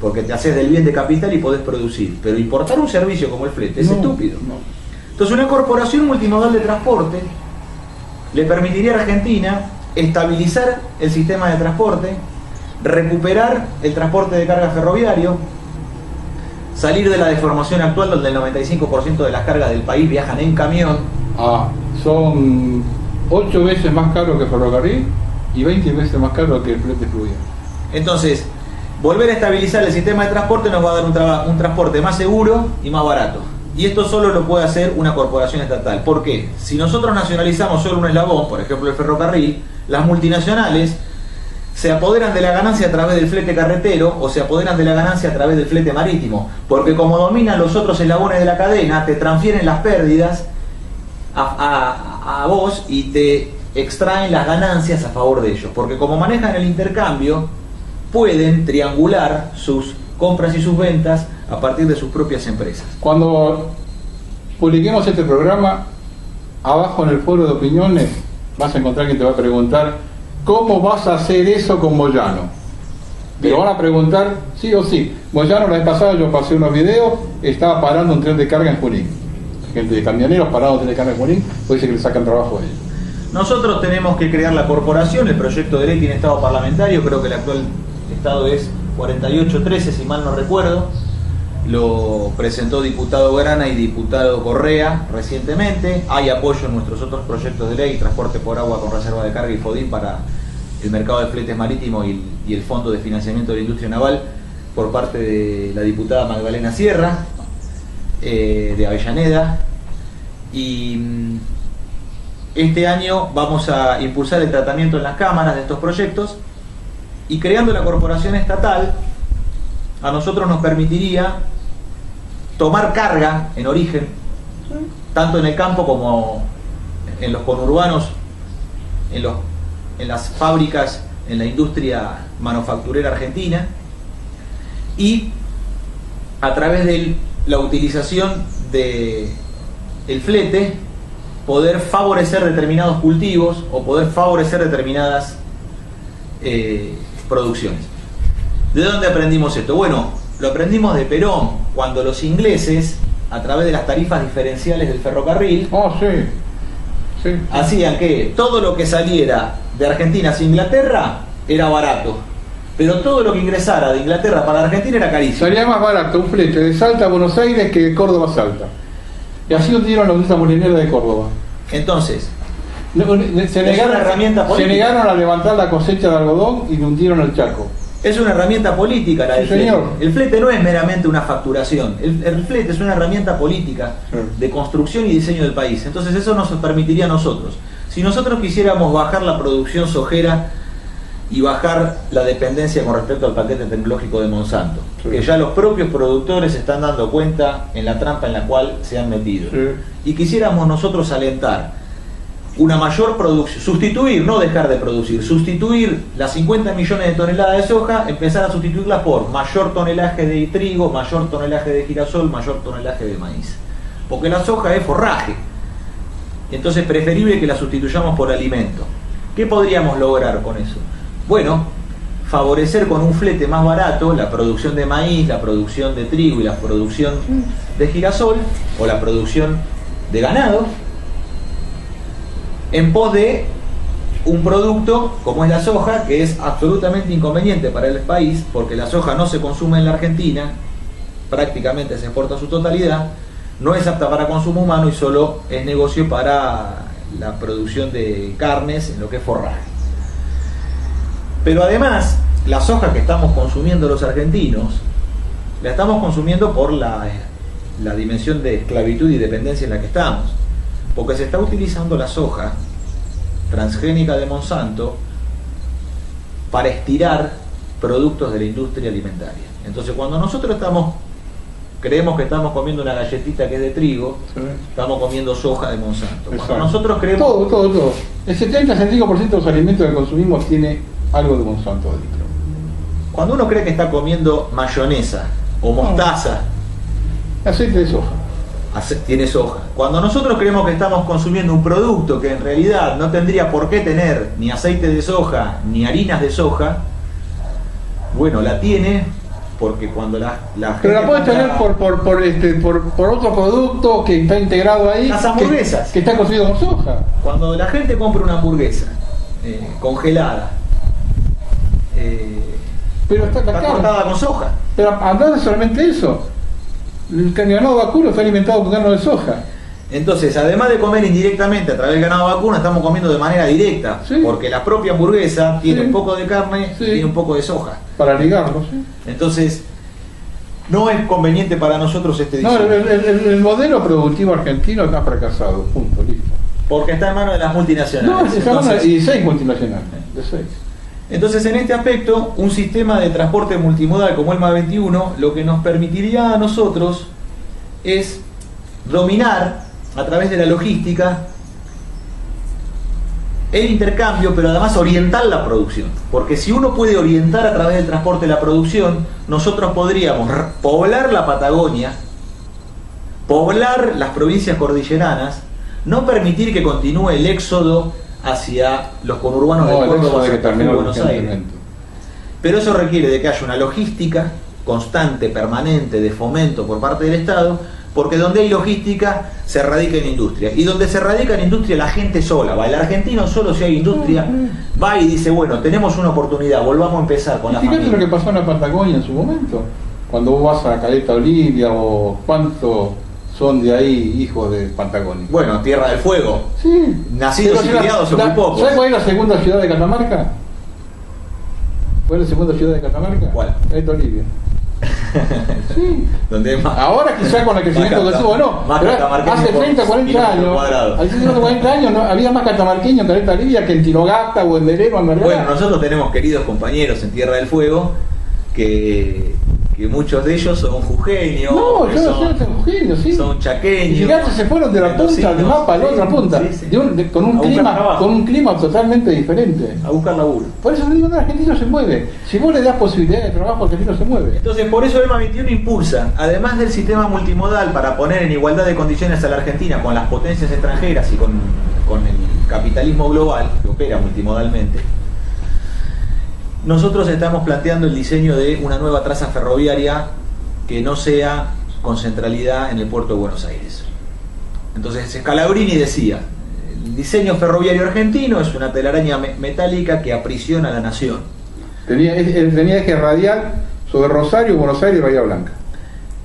porque te haces del bien de capital y podés producir. Pero importar un servicio como el flete es estúpido. Entonces una corporación multimodal de transporte le permitiría a Argentina estabilizar el sistema de transporte, recuperar el transporte de carga ferroviario, salir de la deformación actual donde el 95% de las cargas del país viajan en camión. Son 8 veces más caro que ferrocarril y 20 veces más caro que el flete fluvial. Entonces, volver a estabilizar el sistema de transporte nos va a dar un transporte más seguro y más barato. Y esto solo lo puede hacer una corporación estatal. ¿Por qué? Si nosotros nacionalizamos solo un eslabón, por ejemplo el ferrocarril, las multinacionales se apoderan de la ganancia a través del flete carretero o se apoderan de la ganancia a través del flete marítimo, porque como dominan los otros eslabones de la cadena, te transfieren las pérdidas a vos y te extraen las ganancias a favor de ellos, porque como manejan el intercambio, pueden triangular sus compras y sus ventas a partir de sus propias empresas. Cuando publiquemos este programa, abajo en el foro de opiniones vas a encontrar quien te va a preguntar ¿cómo vas a hacer eso con Moyano? Te lo van a preguntar sí o sí. Moyano, la vez pasada yo pasé unos videos, estaba parando un tren de carga en Junín. Gente de camioneros parando un tren de carga en Junín, pues dice que le sacan trabajo a ellos. Nosotros tenemos que crear la corporación, el proyecto de ley tiene estado parlamentario, creo que el actual estado es 4813, si mal no recuerdo. Lo presentó diputado Grana y diputado Correa recientemente. Hay apoyo en nuestros otros proyectos de ley, transporte por agua con reserva de carga y FODIN para el mercado de fletes marítimos y el Fondo de Financiamiento de la Industria Naval por parte de la diputada Magdalena Sierra, de Avellaneda. Y este año vamos a impulsar el tratamiento en las cámaras de estos proyectos, y creando la corporación estatal a nosotros nos permitiría tomar carga en origen, tanto en el campo como en los conurbanos, en las fábricas, en la industria manufacturera argentina, y a través de la utilización del flete poder favorecer determinados cultivos o poder favorecer determinadas producciones. ¿De dónde aprendimos esto? Bueno, lo aprendimos de Perón, cuando los ingleses, a través de las tarifas diferenciales del ferrocarril, hacían que todo lo que saliera de Argentina hacia Inglaterra era barato, pero todo lo que ingresara de Inglaterra para Argentina era carísimo. Salía más barato un flete de Salta a Buenos Aires que de Córdoba a Salta. Y así hundieron la industria molinera de Córdoba. Entonces, se negaron a levantar la cosecha de algodón y hundieron el Chaco. Es una herramienta política la del flete. El flete no es meramente una facturación. El flete es una herramienta política de construcción y diseño del país. Entonces eso nos permitiría a nosotros. Si nosotros quisiéramos bajar la producción sojera y bajar la dependencia con respecto al paquete tecnológico de Monsanto, que ya los propios productores se están dando cuenta en la trampa en la cual se han metido, y quisiéramos nosotros alentar una mayor producción, sustituir, no dejar de producir, sustituir las 50 millones de toneladas de soja, empezar a sustituirlas por mayor tonelaje de trigo, mayor tonelaje de girasol, mayor tonelaje de maíz. Porque la soja es forraje. Entonces es preferible que la sustituyamos por alimento. ¿Qué podríamos lograr con eso? Bueno, favorecer con un flete más barato la producción de maíz, la producción de trigo y la producción de girasol, o la producción de ganado, en pos de un producto como es la soja, que es absolutamente inconveniente para el país, porque la soja no se consume en la Argentina, prácticamente se exporta su totalidad, no es apta para consumo humano y solo es negocio para la producción de carnes, en lo que es forraje. Pero además, la soja que estamos consumiendo los argentinos, la estamos consumiendo por la dimensión de esclavitud y dependencia en la que estamos. Porque se está utilizando la soja transgénica de Monsanto para estirar productos de la industria alimentaria. Entonces cuando nosotros creemos que estamos comiendo una galletita que es de trigo, estamos comiendo soja de Monsanto. Cuando nosotros creemos... Todo. El 70-75% de los alimentos que consumimos tiene algo de Monsanto adentro. Cuando uno cree que está comiendo mayonesa o mostaza, aceite de soja. tiene soja. Cuando nosotros creemos que estamos consumiendo un producto que en realidad no tendría por qué tener ni aceite de soja ni harinas de soja, bueno, la tiene porque cuando la pero la puedes tener por otro producto que está integrado ahí, las hamburguesas que está cocido con soja. Cuando la gente compra una hamburguesa congelada, pero está cortada con soja. Pero andás solamente eso. El ganado vacuno está alimentado con grano de soja. Entonces, además de comer indirectamente a través del ganado vacuno, estamos comiendo de manera directa, sí, porque la propia hamburguesa tiene sí, un poco de carne, sí, y tiene un poco de soja. Para ligarlo, sí. Entonces, no es conveniente para nosotros este diseño. No, el modelo productivo argentino está fracasado, punto, listo. Porque está en manos de las multinacionales. No, está en manos de 16 multinacionales, de 6. Entonces, en este aspecto, un sistema de transporte multimodal como el MA 21, lo que nos permitiría a nosotros es dominar a través de la logística el intercambio, pero además orientar la producción. Porque si uno puede orientar a través del transporte la producción, nosotros podríamos poblar la Patagonia, poblar las provincias cordilleranas, no permitir que continúe el éxodo hacia los conurbanos de Córdoba, Santa Fe y Buenos Aires. Pero eso requiere de que haya una logística constante, permanente, de fomento por parte del Estado, porque donde hay logística se radica en industria, y donde se radica en industria la gente sola va. El argentino solo, si hay industria, va y dice, bueno, tenemos una oportunidad, volvamos a empezar con la familia. Fíjate lo que pasó en la Patagonia en su momento, cuando vos vas a Caleta Olivia, o cuántos son de ahí hijos de Patagonia. Bueno, Tierra del Fuego, sí, nacidos y criados son muy pocos. ¿Sabes cuál es la segunda ciudad de Catamarca? ¿Cuál es la segunda ciudad de Catamarca? ¿Cuál? Caleta Olivia. Sí. Donde más, ahora quizá con el crecimiento que tuvo, no, hace 30, 40 años, hace 30, 40 años no, había más catamarqueños en Caleta Olivia que en Tirogata o en Derero, en Vergara. Bueno, nosotros tenemos queridos compañeros en Tierra del Fuego que muchos de ellos son jujeños, no, yo no sé, son jujeños, sí. Son chaqueños. Y fíjate, se fueron de la punta del mapa a la otra punta, sí. Con un clima totalmente diferente. A buscar laburo. Por eso digo, no, el argentino se mueve. Si vos le das posibilidades de trabajo, el argentino se mueve. Entonces, por eso el MA 21 impulsa, además del sistema multimodal para poner en igualdad de condiciones a la Argentina con las potencias extranjeras y con el capitalismo global, que opera multimodalmente, nosotros estamos planteando el diseño de una nueva traza ferroviaria que no sea con centralidad en el puerto de Buenos Aires. Entonces Scalabrini decía, el diseño ferroviario argentino es una telaraña metálica que aprisiona a la nación. Tenía eje radial sobre Rosario, Buenos Aires y Bahía Blanca.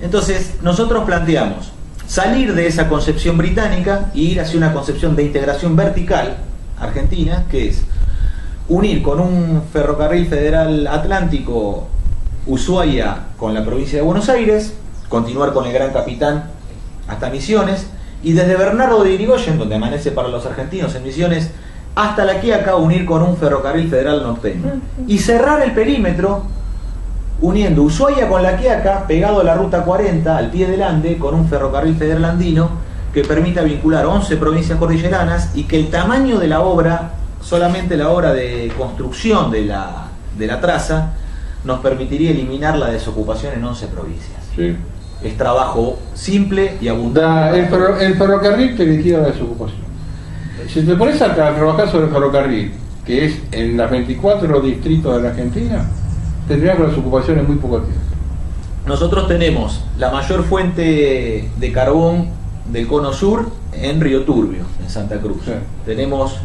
Entonces nosotros planteamos salir de esa concepción británica e ir hacia una concepción de integración vertical argentina, que es unir con un ferrocarril federal atlántico Ushuaia con la provincia de Buenos Aires, continuar con el Gran Capitán hasta Misiones, y desde Bernardo de Irigoyen, donde amanece para los argentinos en Misiones, hasta La Quiaca, unir con un ferrocarril federal norteño. Y cerrar el perímetro uniendo Ushuaia con La Quiaca, pegado a la Ruta 40, al pie del Ande, con un ferrocarril federal andino que permita vincular 11 provincias cordilleranas, y que el tamaño de la obra, solamente la obra de construcción de la traza, nos permitiría eliminar la desocupación en 11 provincias. Sí. Es trabajo simple y abundante. El ferrocarril te liquida la desocupación. Si te pones a trabajar sobre el ferrocarril, que es en las 24 distritos de la Argentina, tendrías la desocupación en muy poco tiempo. Nosotros tenemos la mayor fuente de carbón del cono sur en Río Turbio, en Santa Cruz. Sí. Tenemos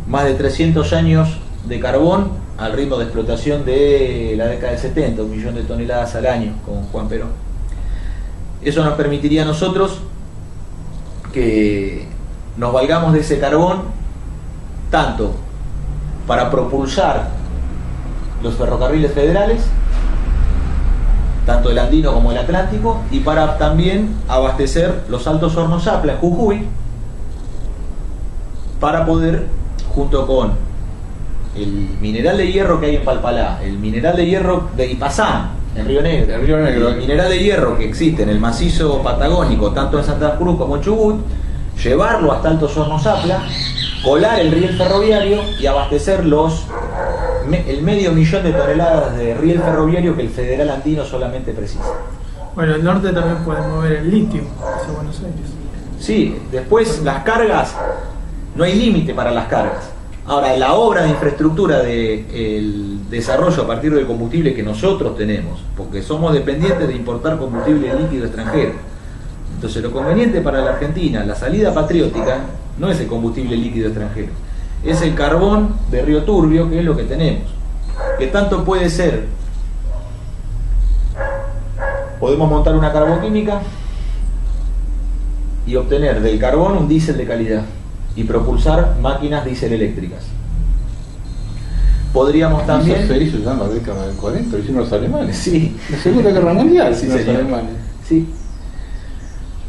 más de 300 años de carbón al ritmo de explotación de la década del 70, 1 millón de toneladas al año con Juan Perón. Eso nos permitiría a nosotros que nos valgamos de ese carbón tanto para propulsar los ferrocarriles federales, tanto el andino como el atlántico, y para también abastecer los Altos Hornos Zapla en Jujuy, para poder, junto con el mineral de hierro que hay en Palpalá, el mineral de hierro de Ipazán, en Río Negro, el mineral de hierro que existe en el macizo patagónico, tanto en Santa Cruz como en Chubut, llevarlo hasta Altos Hornos Zapla, colar el riel ferroviario y abastecer el 500.000 de toneladas de riel ferroviario que el federal andino solamente precisa. Bueno, el norte también puede mover el litio hacia Buenos Aires. Sí, después las cargas, no hay límite para las cargas. Ahora, la obra de infraestructura del desarrollo a partir del combustible que nosotros tenemos, porque somos dependientes de importar combustible líquido extranjero. Entonces, lo conveniente para la Argentina, la salida patriótica, no es el combustible líquido extranjero, es el carbón de Río Turbio, que es lo que tenemos. Que tanto puede ser, podemos montar una carboquímica y obtener del carbón un diésel de calidad y propulsar máquinas diésel eléctricas. Podríamos también... Eso se hizo ya en la década del 40, lo hicieron los alemanes. Sí. La Segunda Guerra Mundial, Sí, los señor. alemanes. Sí.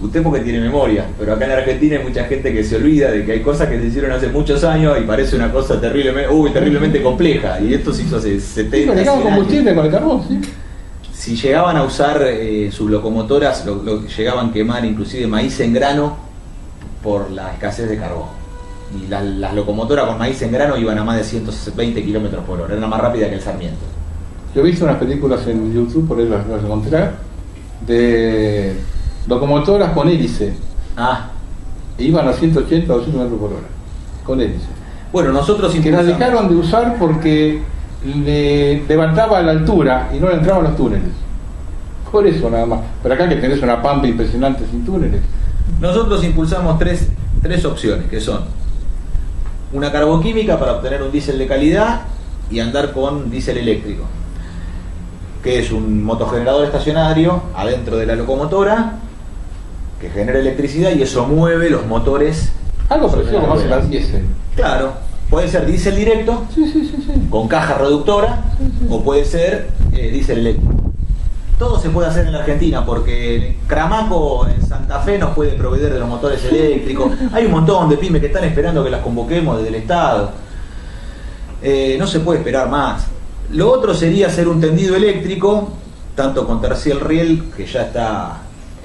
Usted porque tiene memoria, pero acá en Argentina hay mucha gente que se olvida de que hay cosas que se hicieron hace muchos años y parece una cosa terriblemente compleja. Y esto se hizo hace 70 Sí, conectamos 100 años. combustible con el carbón, sí. Si llegaban a usar sus locomotoras, llegaban a quemar inclusive maíz en grano por la escasez de carbón. Y las locomotoras con maíz en grano iban a más de 120 kilómetros por hora, era más rápida que el Sarmiento. Yo he visto unas películas en YouTube, por ahí las encontré, de locomotoras con hélice. Ah, E iban a 180 o 200 metros por hora, con hélice. bueno, nosotros Que las dejaron de usar porque le levantaba a la altura y no le entraban los túneles. Por eso nada más. Pero acá que tenés una pampa impresionante sin túneles. Nosotros impulsamos tres opciones, que son una carboquímica para obtener un diésel de calidad y andar con diésel eléctrico, que es un motogenerador estacionario adentro de la locomotora que genera electricidad y eso mueve los motores. Algo parecido como hace la ruedas. diésel. Claro, puede ser diésel directo Sí, sí, sí, sí. con caja reductora o puede ser diésel eléctrico. Todo se puede hacer en la Argentina porque Cramaco en Santa Fe nos puede proveer de los motores eléctricos. Hay un montón de pymes que están esperando que las convoquemos desde el Estado. No se puede esperar más. Lo otro sería hacer un tendido eléctrico, tanto con tercial riel, que ya está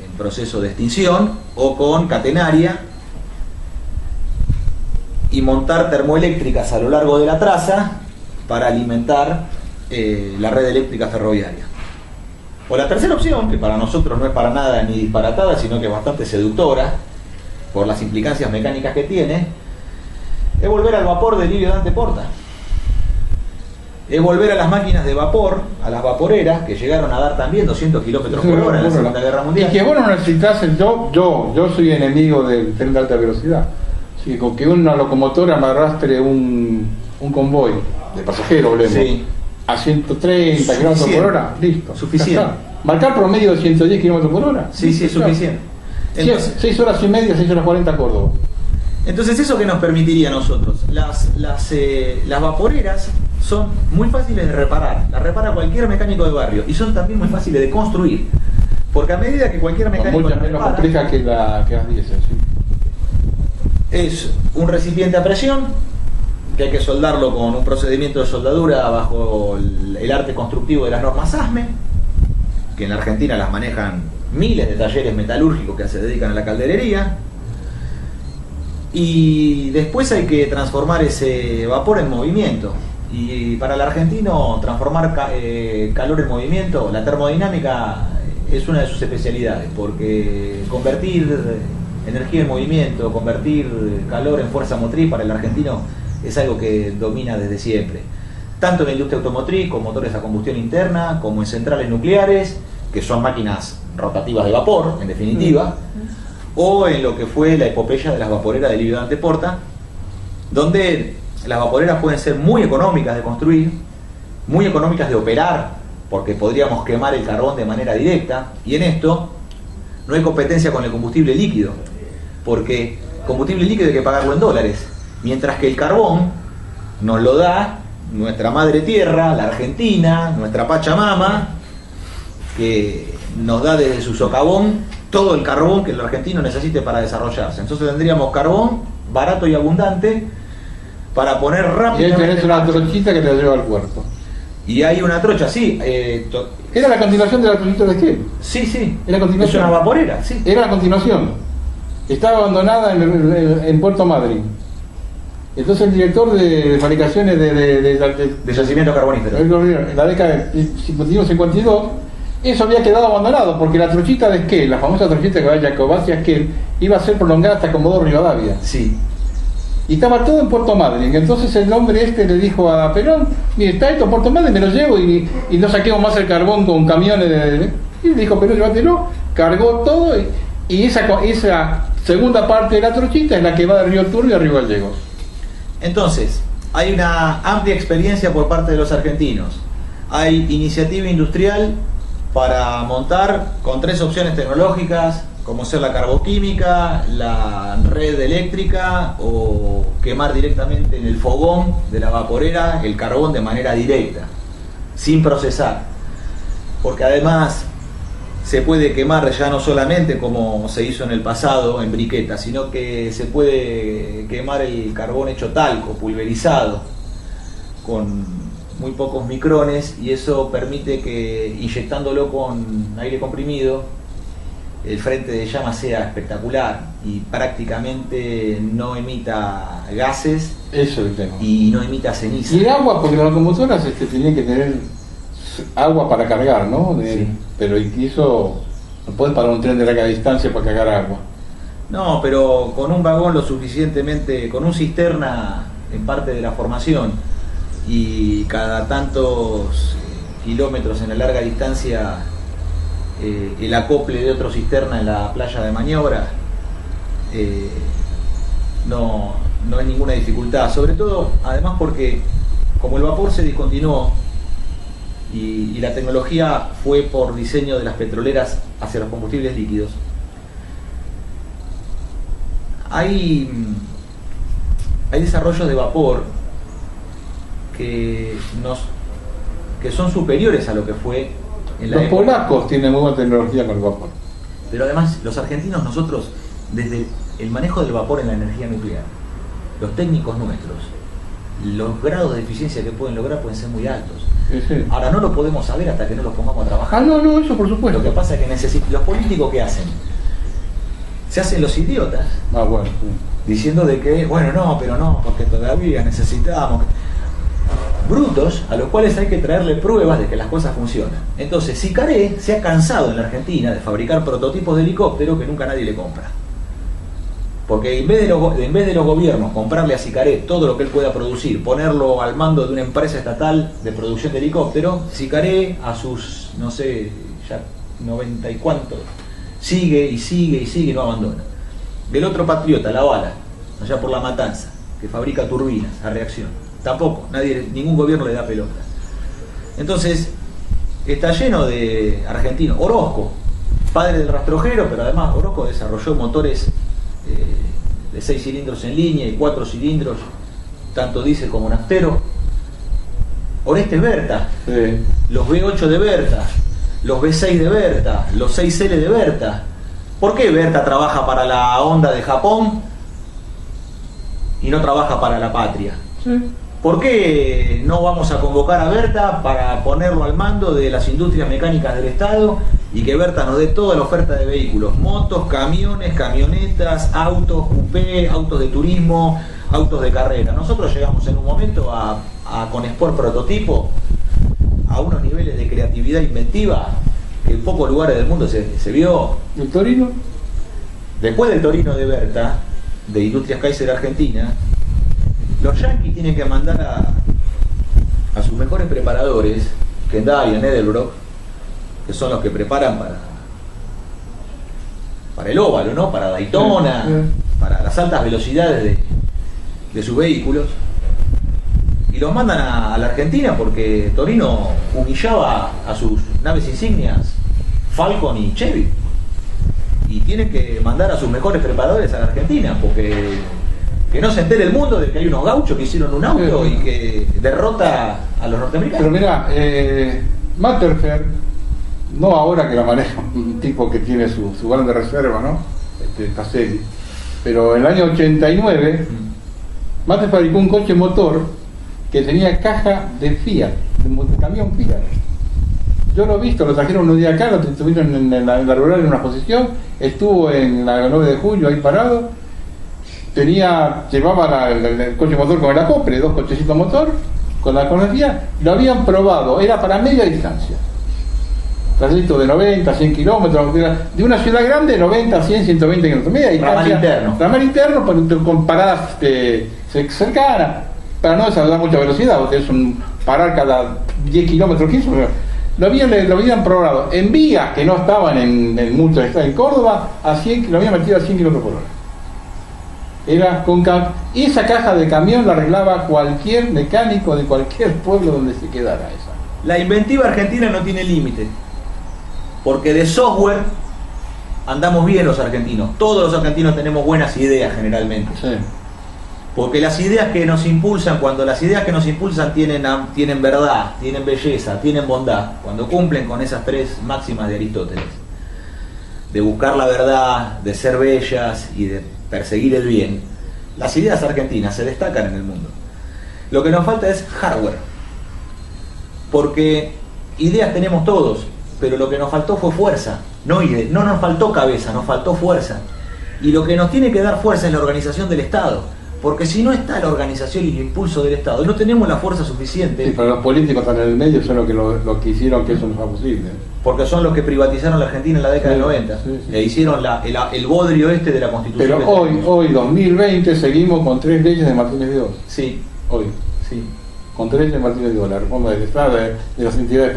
en proceso de extinción, o con catenaria, y montar termoeléctricas a lo largo de la traza para alimentar la red eléctrica ferroviaria. O la tercera opción, que para nosotros no es para nada ni disparatada, sino que es bastante seductora, por las implicancias mecánicas que tiene, es volver al vapor de Livio Dante Porta. Es volver a las máquinas de vapor, a las vaporeras, que llegaron a dar también 200 kilómetros por hora en la Segunda Guerra Mundial. Y que vos no necesitas, yo soy enemigo del tren de alta velocidad. Así que con que una locomotora me arrastre un convoy de pasajeros, hablemos, Sí. a 130 kilómetros por hora, listo. Suficiente. Ya está. Marcar promedio de 110 kilómetros por hora. Sí, sí, es Ya. suficiente. Entonces, 6 horas y media, 6 horas 40 Córdoba. Entonces, ¿eso que nos permitiría a nosotros? Las vaporeras son muy fáciles de reparar, las repara cualquier mecánico de barrio y son también muy fáciles de construir, porque a medida que cualquier mecánico Mucho las menos repara, compleja que las diésel, sí. es un recipiente a presión que hay que soldarlo con un procedimiento de soldadura bajo el arte constructivo de las normas ASME, que en la Argentina las manejan miles de talleres metalúrgicos que se dedican a la calderería. Y después hay que transformar ese vapor en movimiento. Y para el argentino transformar calor en movimiento, la termodinámica es una de sus especialidades, porque convertir energía en movimiento, convertir calor en fuerza motriz para el argentino es algo que domina desde siempre. Tanto en la industria automotriz, con motores a combustión interna, como en centrales nucleares, que son máquinas rotativas de vapor, en definitiva, o en lo que fue la epopeya de las vaporeras de Livio Dante Porta, donde las vaporeras pueden ser muy económicas de construir, muy económicas de operar, porque podríamos quemar el carbón de manera directa, y en esto no hay competencia con el combustible líquido, porque combustible líquido hay que pagarlo en dólares, mientras que el carbón nos lo da nuestra madre tierra, la Argentina, nuestra Pachamama, que nos da desde su socavón todo el carbón que el argentino necesite para desarrollarse. Entonces tendríamos carbón barato y abundante para poner Y ahí rápidamente. tenés una trochita que te lleva al puerto. Y hay una trocha, sí. Era la continuación de la trochita de Esquel. Sí, sí. Era continuación. Es una vaporera, sí. Era la continuación. Estaba abandonada en Puerto Madryn. Entonces el director de fabricaciones De yacimiento carbonífero. en la década de 51-52 Eso había quedado abandonado porque la trochita de Esquel, la famosa trochita que va de Jacobacci a Esquel, iba a ser prolongada hasta Comodoro Rivadavia. Sí. Y estaba todo en Puerto Madryn. Entonces el hombre le dijo a Perón, mire, está esto en Puerto Madryn, me lo llevo y no saquemos más el carbón con camiones Y le dijo, Perón, llévatelo, cargó todo y esa segunda parte de la trochita es la que va de Río Turbio a Río Gallegos. Entonces, hay una amplia experiencia por parte de los argentinos. Hay iniciativa industrial para montar con 3 opciones tecnológicas, como ser la carboquímica, la red eléctrica o quemar directamente en el fogón de la vaporera el carbón de manera directa, sin procesar. Porque además se puede quemar ya no solamente como se hizo en el pasado en briquetas, sino que se puede quemar el carbón hecho talco, pulverizado, con muy pocos micrones, y eso permite que inyectándolo con aire comprimido el frente de llama sea espectacular y prácticamente no emita gases. Eso es el tema. Y no emita ceniza. Y el agua, porque las locomotoras tenían que tener agua para cargar, ¿no? Sí. Pero y eso no puedes parar un tren de larga distancia para cargar agua. No, pero con un vagón lo suficientemente, con un cisterna en parte de la formación y cada tantos kilómetros en la larga distancia el acople de otro cisterna en la playa de maniobra, no hay ninguna dificultad, sobre todo además porque como el vapor se discontinuó y la tecnología fue por diseño de las petroleras hacia los combustibles líquidos, hay desarrollos de vapor que son superiores a lo que fue en la Los época. polacos tienen muy buena tecnología con el vapor. Pero además, los argentinos, nosotros, desde el manejo del vapor en la energía nuclear, los técnicos nuestros, los grados de eficiencia que pueden lograr pueden ser muy altos. Sí. Ahora no lo podemos saber hasta que no los pongamos a trabajar. No, eso por supuesto. Lo que pasa es que los políticos, ¿qué hacen? Se hacen los idiotas, Bueno, sí. diciendo de que, bueno, no, pero no, porque todavía necesitamos... Brutos a los cuales hay que traerle pruebas de que las cosas funcionan. Entonces, Sicaré se ha cansado en la Argentina de fabricar prototipos de helicóptero que nunca nadie le compra. Porque en vez de los gobiernos comprarle a Sicaré todo lo que él pueda producir, ponerlo al mando de una empresa estatal de producción de helicóptero, Sicaré a sus, no sé, ya 90 y cuántos, sigue y no abandona. Del otro patriota, La Bala, allá por La Matanza, que fabrica turbinas a reacción, tampoco, ningún gobierno le da pelota. Entonces, está lleno de argentinos. Orozco, padre del rastrojero, pero además Orozco desarrolló motores de 6 cilindros en línea y 4 cilindros, tanto diésel como naftero. Orestes Berta, Sí. los V8 de Berta, los V6 de Berta, los 6L de Berta. ¿Por qué Berta trabaja para la Honda de Japón y no trabaja para la patria? Sí. ¿Por qué no vamos a convocar a Berta para ponerlo al mando de las industrias mecánicas del Estado y que Berta nos dé toda la oferta de vehículos? Motos, camiones, camionetas, autos, coupé, autos de turismo, autos de carrera. Nosotros llegamos en un momento con Sport Prototipo a unos niveles de creatividad inventiva que en pocos lugares del mundo se vio. ¿El Torino? Después del Torino de Berta, de Industrias Kaiser Argentina, los yanquis tienen que mandar a sus mejores preparadores, Kendall y Edelbrock, que son los que preparan para el óvalo, ¿no? Para Daytona, Sí. para las altas velocidades de sus vehículos, y los mandan a la Argentina porque Torino humillaba a sus naves insignias Falcon y Chevy, y tienen que mandar a sus mejores preparadores a la Argentina porque que no se entere el mundo de que hay unos gauchos que hicieron un auto y que derrota a los norteamericanos. Pero mira, Matterfer, no ahora que la maneja un tipo que tiene su grande reserva, ¿no? Caselli, pero en el año 89 Matterfer fabricó un coche motor que tenía caja de Fiat, de camión Fiat. Yo lo he visto, lo trajeron un día acá, lo tuvieron en la rural en una exposición, estuvo en la 9 de julio ahí parado. Llevaba el coche motor con el acople, 2 cochecitos motor, con la Fiat, lo habían probado, era para media distancia. trayecto de 90, 100 kilómetros, de una ciudad grande, 90, 100, 120 kilómetros. Media distancia, ramal interno, con paradas cercanas, para no desarrollar mucha velocidad, porque es un parar cada 10 kilómetros, 15, lo habían programado en vías que no estaban en muchos estados. En Córdoba, lo habían metido a 100 kilómetros por hora. Era y esa caja de camión la arreglaba cualquier mecánico de cualquier pueblo donde se quedara esa. La inventiva argentina no tiene límite, porque de software andamos bien los argentinos. Todos los argentinos tenemos buenas ideas generalmente. Sí. Porque las ideas que nos impulsan, cuando las ideas que nos impulsan tienen verdad, tienen belleza, tienen bondad, cuando cumplen con esas tres máximas de Aristóteles, de buscar la verdad, de ser bellas y de perseguir el bien, las ideas argentinas se destacan en el mundo. Lo que nos falta es hardware, porque ideas tenemos todos, pero lo que nos faltó fue fuerza, no nos faltó cabeza, nos faltó fuerza. Y lo que nos tiene que dar fuerza es la organización del Estado. Porque si no está la organización y el impulso del Estado, no tenemos la fuerza suficiente. Sí, pero los políticos están en el medio, son los que hicieron que eso no sea posible. Porque son los que privatizaron la Argentina en la década del 90. Sí. Le hicieron el bodrio de la Constitución. Pero hoy, 2020, seguimos con 3 leyes de Martínez de Oz. Sí. Hoy. Sí. Con 3 leyes de Martínez de Oz, la reforma del Estado, de las entidades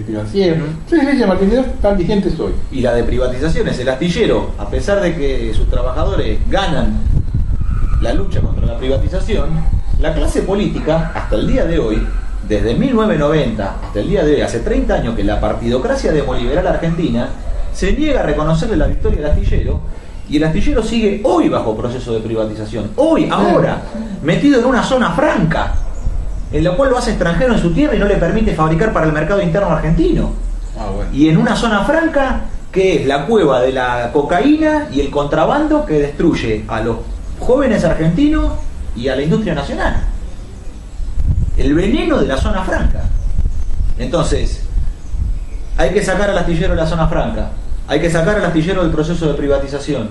financieras. 3 leyes de Martínez de Oz están vigentes hoy. Y la de privatizaciones, el astillero, a pesar de que sus trabajadores ganan la lucha contra la privatización, la clase política, hasta el día de hoy, desde 1990 hasta el día de hoy, hace 30 años que la partidocracia demoliberal argentina se niega a reconocerle la victoria al astillero, y el astillero sigue hoy bajo proceso de privatización, hoy, ahora, metido en una zona franca, en la cual lo hace extranjero en su tierra y no le permite fabricar para el mercado interno argentino. Bueno. Y en una zona franca que es la cueva de la cocaína y el contrabando que destruye a los jóvenes argentinos y a la industria nacional. El veneno de la zona franca. Entonces, hay que sacar al astillero de la zona franca, hay que sacar al astillero del proceso de privatización,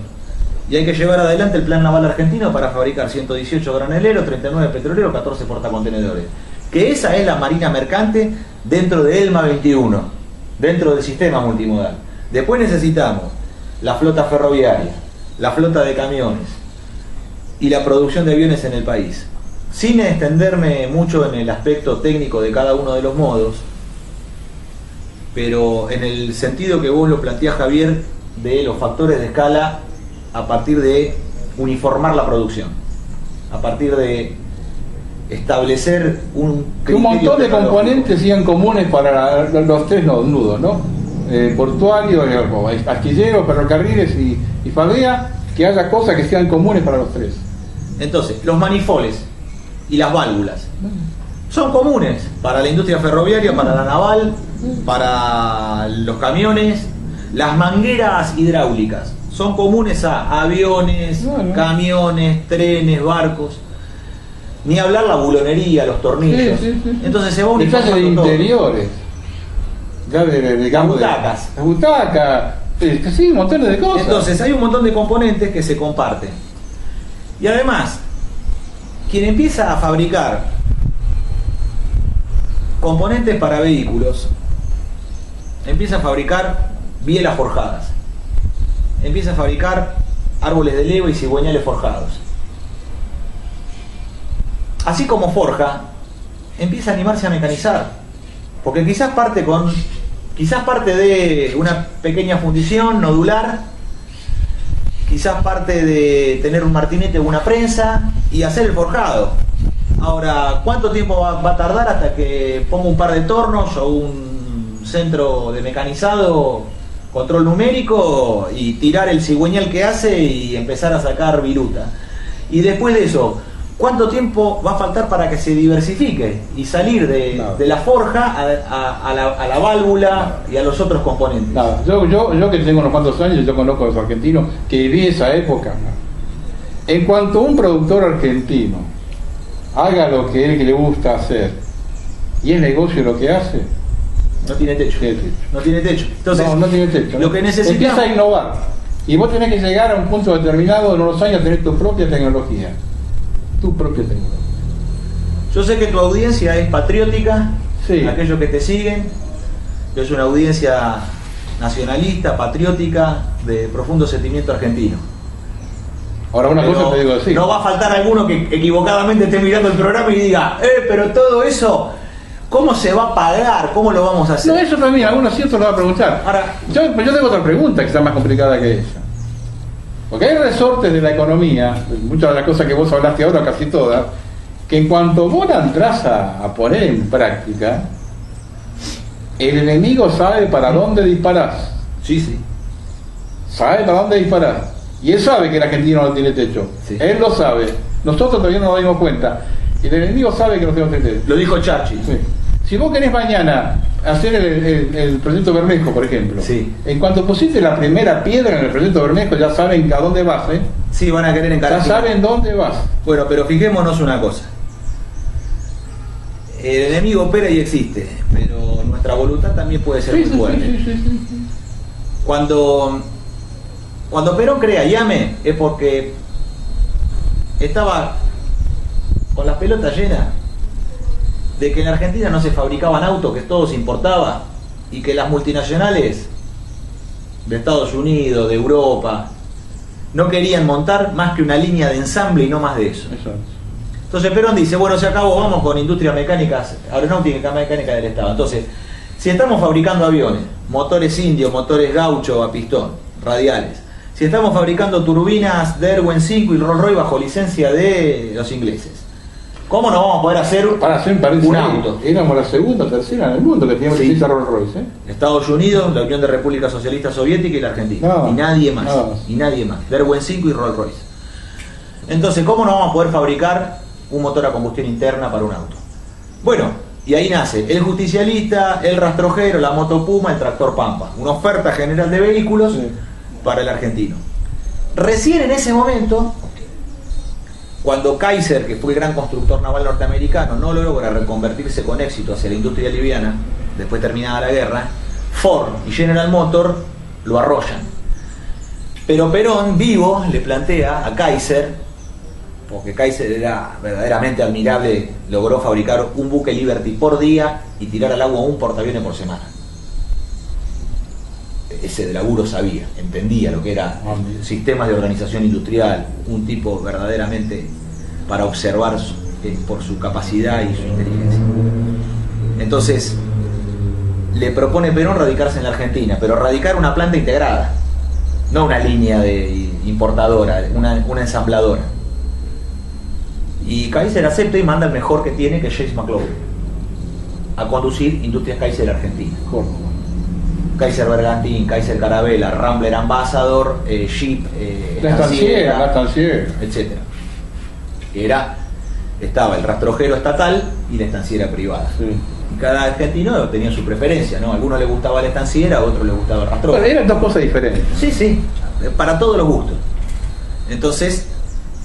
y hay que llevar adelante el plan naval argentino para fabricar 118 graneleros, 39 petroleros, 14 portacontenedores. Que esa es la marina mercante dentro de ELMA 21, dentro del sistema multimodal. Después necesitamos la flota ferroviaria, la flota de camiones y la producción de aviones en el país. Sin extenderme mucho en el aspecto técnico de cada uno de los modos, pero en el sentido que vos lo planteás, Javier, de los factores de escala a partir de uniformar la producción, a partir de establecer un montón de componentes sean comunes para los 3 nudos, ¿no? Portuario, astillero, ferrocarriles y fadea, que haya cosas que sean comunes para los 3. Entonces, los manifoles y las válvulas son comunes para la industria ferroviaria, para la naval, para los camiones. Las mangueras hidráulicas son comunes a aviones, camiones, trenes, barcos. Ni hablar la bulonería, los tornillos. Sí. Entonces se va unificando de interiores. Ya digamos, las butacas. Sí, un montón de cosas. Entonces hay un montón de componentes que se comparten. Y además, quien empieza a fabricar componentes para vehículos, empieza a fabricar bielas forjadas, empieza a fabricar árboles de leva y cigüeñales forjados. Así como forja, empieza a animarse a mecanizar, porque quizás parte de una pequeña fundición nodular, quizás parte de tener un martinete o una prensa y hacer el forjado. Ahora, ¿cuánto tiempo va a tardar hasta que ponga un par de tornos o un centro de mecanizado, control numérico, y tirar el cigüeñal que hace y empezar a sacar viruta? Y después de eso, ¿cuánto tiempo va a faltar para que se diversifique y salir de la forja a la válvula y a los otros componentes? Nada. Yo que tengo unos cuantos años, yo conozco a los argentinos que viví esa época. En cuanto un productor argentino haga lo que él le gusta hacer y es negocio lo que hace, no tiene techo. No tiene techo. Entonces, no tiene techo. Lo que necesitamos... Empieza a innovar. Y vos tenés que llegar a un punto determinado en unos años a tener tu propia tecnología. Tu propia tecnología. Yo sé que tu audiencia es patriótica, sí. Aquellos que te siguen, que es una audiencia nacionalista, patriótica, de profundo sentimiento argentino. Ahora una Pero cosa te digo así. no va a faltar alguno que equivocadamente esté mirando el programa y diga, pero todo eso, ¿cómo se va a pagar? ¿Cómo lo vamos a hacer? No, eso también, algunos ciertos lo va a preguntar. Ahora, yo tengo otra pregunta que está más complicada que esa. Porque hay resortes de la economía, muchas de las cosas que vos hablaste ahora, casi todas, que en cuanto vos la entras a poner en práctica, el enemigo sabe para dónde disparás. sí. Sabe para dónde disparás. Y él sabe que el argentino no tiene techo. Sí. Él lo sabe. Nosotros todavía no nos dimos cuenta. Y el enemigo sabe que no tenemos techo. Lo dijo Churchill. Sí. Si vos querés mañana hacer el proyecto Bermejo, por ejemplo, Sí. en cuanto pusiste la primera piedra en el proyecto Bermejo, ya saben a dónde vas, ¿eh? Sí, van a querer encarar. Ya saben dónde vas. Bueno, pero fijémonos una cosa. El enemigo opera y existe, pero nuestra voluntad también puede ser muy fuerte. Sí. Cuando Perón crea Llame es porque estaba con las pelotas llenas de que en la Argentina no se fabricaban autos, que todo se importaba y que las multinacionales de Estados Unidos, de Europa, no querían montar más que una línea de ensamble y no más de eso. Eso. Entonces Perón dice, bueno, se acabó, vamos con industria mecánicas, aeronáutica y mecánica del Estado. Entonces, si estamos fabricando aviones, motores indios, motores gaucho a pistón, radiales, si estamos fabricando turbinas de Erwin 5 y Rolls Royce bajo licencia de los ingleses, ¿cómo no vamos a poder hacer Para hacer un auto? Éramos la segunda o tercera en el mundo que teníamos Sí. licencia Rolls Royce, ¿eh? Estados Unidos, la Unión de Repúblicas Socialistas Soviéticas y la Argentina. No, y nadie más. nada más. Y nadie más. Derwent 5 y Rolls Royce. Entonces, ¿cómo no vamos a poder fabricar un motor a combustión interna para un auto? Bueno, y ahí nace el justicialista, el rastrojero, la moto Puma, el tractor Pampa. Una oferta general de vehículos Sí. para el argentino. Recién en ese momento, cuando Kaiser, que fue el gran constructor naval norteamericano, no logra reconvertirse con éxito hacia la industria liviana, después terminada la guerra, Ford y General Motors lo arrollan. Pero Perón, vivo, le plantea a Kaiser, porque Kaiser era verdaderamente admirable, logró fabricar un buque Liberty por día y tirar al agua un portaaviones por semana. Ese de laburo sabía, entendía lo que era sistemas de organización industrial, un tipo verdaderamente para observar por su capacidad y su inteligencia. Entonces, le propone Perón radicarse en la Argentina, pero radicar una planta integrada, no una línea de importadora, una ensambladora. Y Kaiser acepta y manda el mejor que tiene, que es James McLaughlin, a conducir Industrias Kaiser Argentina. Kaiser Bergantín, Kaiser Carabela, Rambler Ambassador, Jeep, La estanciera, etc. Estaba el rastrojero estatal y la estanciera privada. Sí. Y cada argentino tenía su preferencia, ¿no? A algunos le gustaba la estanciera, a otros le gustaba el rastrojero. Bueno, eran dos cosas diferentes. Sí, para todos los gustos. Entonces,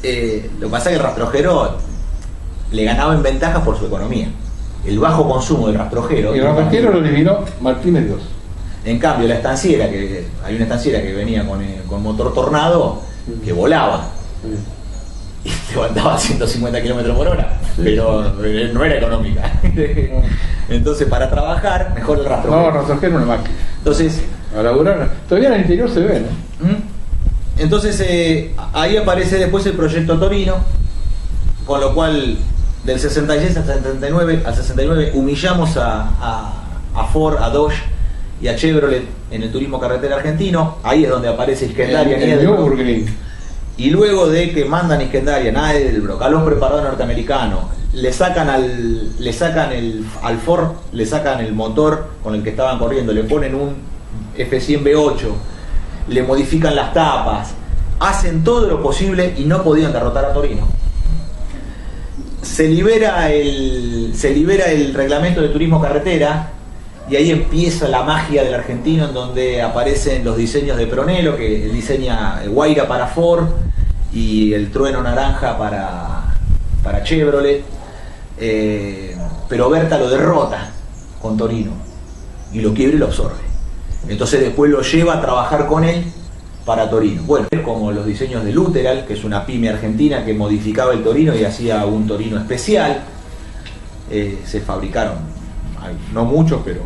lo que pasa es que el rastrojero le ganaba en ventaja por su economía. El bajo consumo del rastrojero. Y el rastrojero lo eliminó Martínez II. En cambio, la estanciera, que hay una estanciera que venía con motor Tornado, que volaba y levantaba 150 kilómetros por hora, pero no era económica. Entonces, para trabajar, mejor el rastrojero. No, rastrojero una máquina. Entonces, A laburar. Todavía en el interior se ve, ¿no? entonces ahí aparece después el proyecto Torino, con lo cual del 66 al 69 humillamos a Ford, a Dodge y a Chevrolet en el turismo carretera argentino. Ahí es donde aparece Iskendaria, El Nürburgring. y luego de que mandan Iskendaria, Edelbrock, a los preparados norteamericanos, le sacan al Ford, le sacan el motor con el que estaban corriendo, le ponen un F100 V8, le modifican las tapas, hacen todo lo posible y no podían derrotar a Torino. Se libera el reglamento de turismo carretera y ahí empieza la magia del argentino, en donde aparecen los diseños de Pronello, que diseña Guaira para Ford y el trueno naranja para Chevrolet, pero Berta lo derrota con Torino y lo quiebra y lo absorbe. Entonces después lo lleva a trabajar con él para Torino. Bueno, es como los diseños de Luteral, que es una pyme argentina que modificaba el Torino y hacía un Torino especial. Se fabricaron, no muchos, pero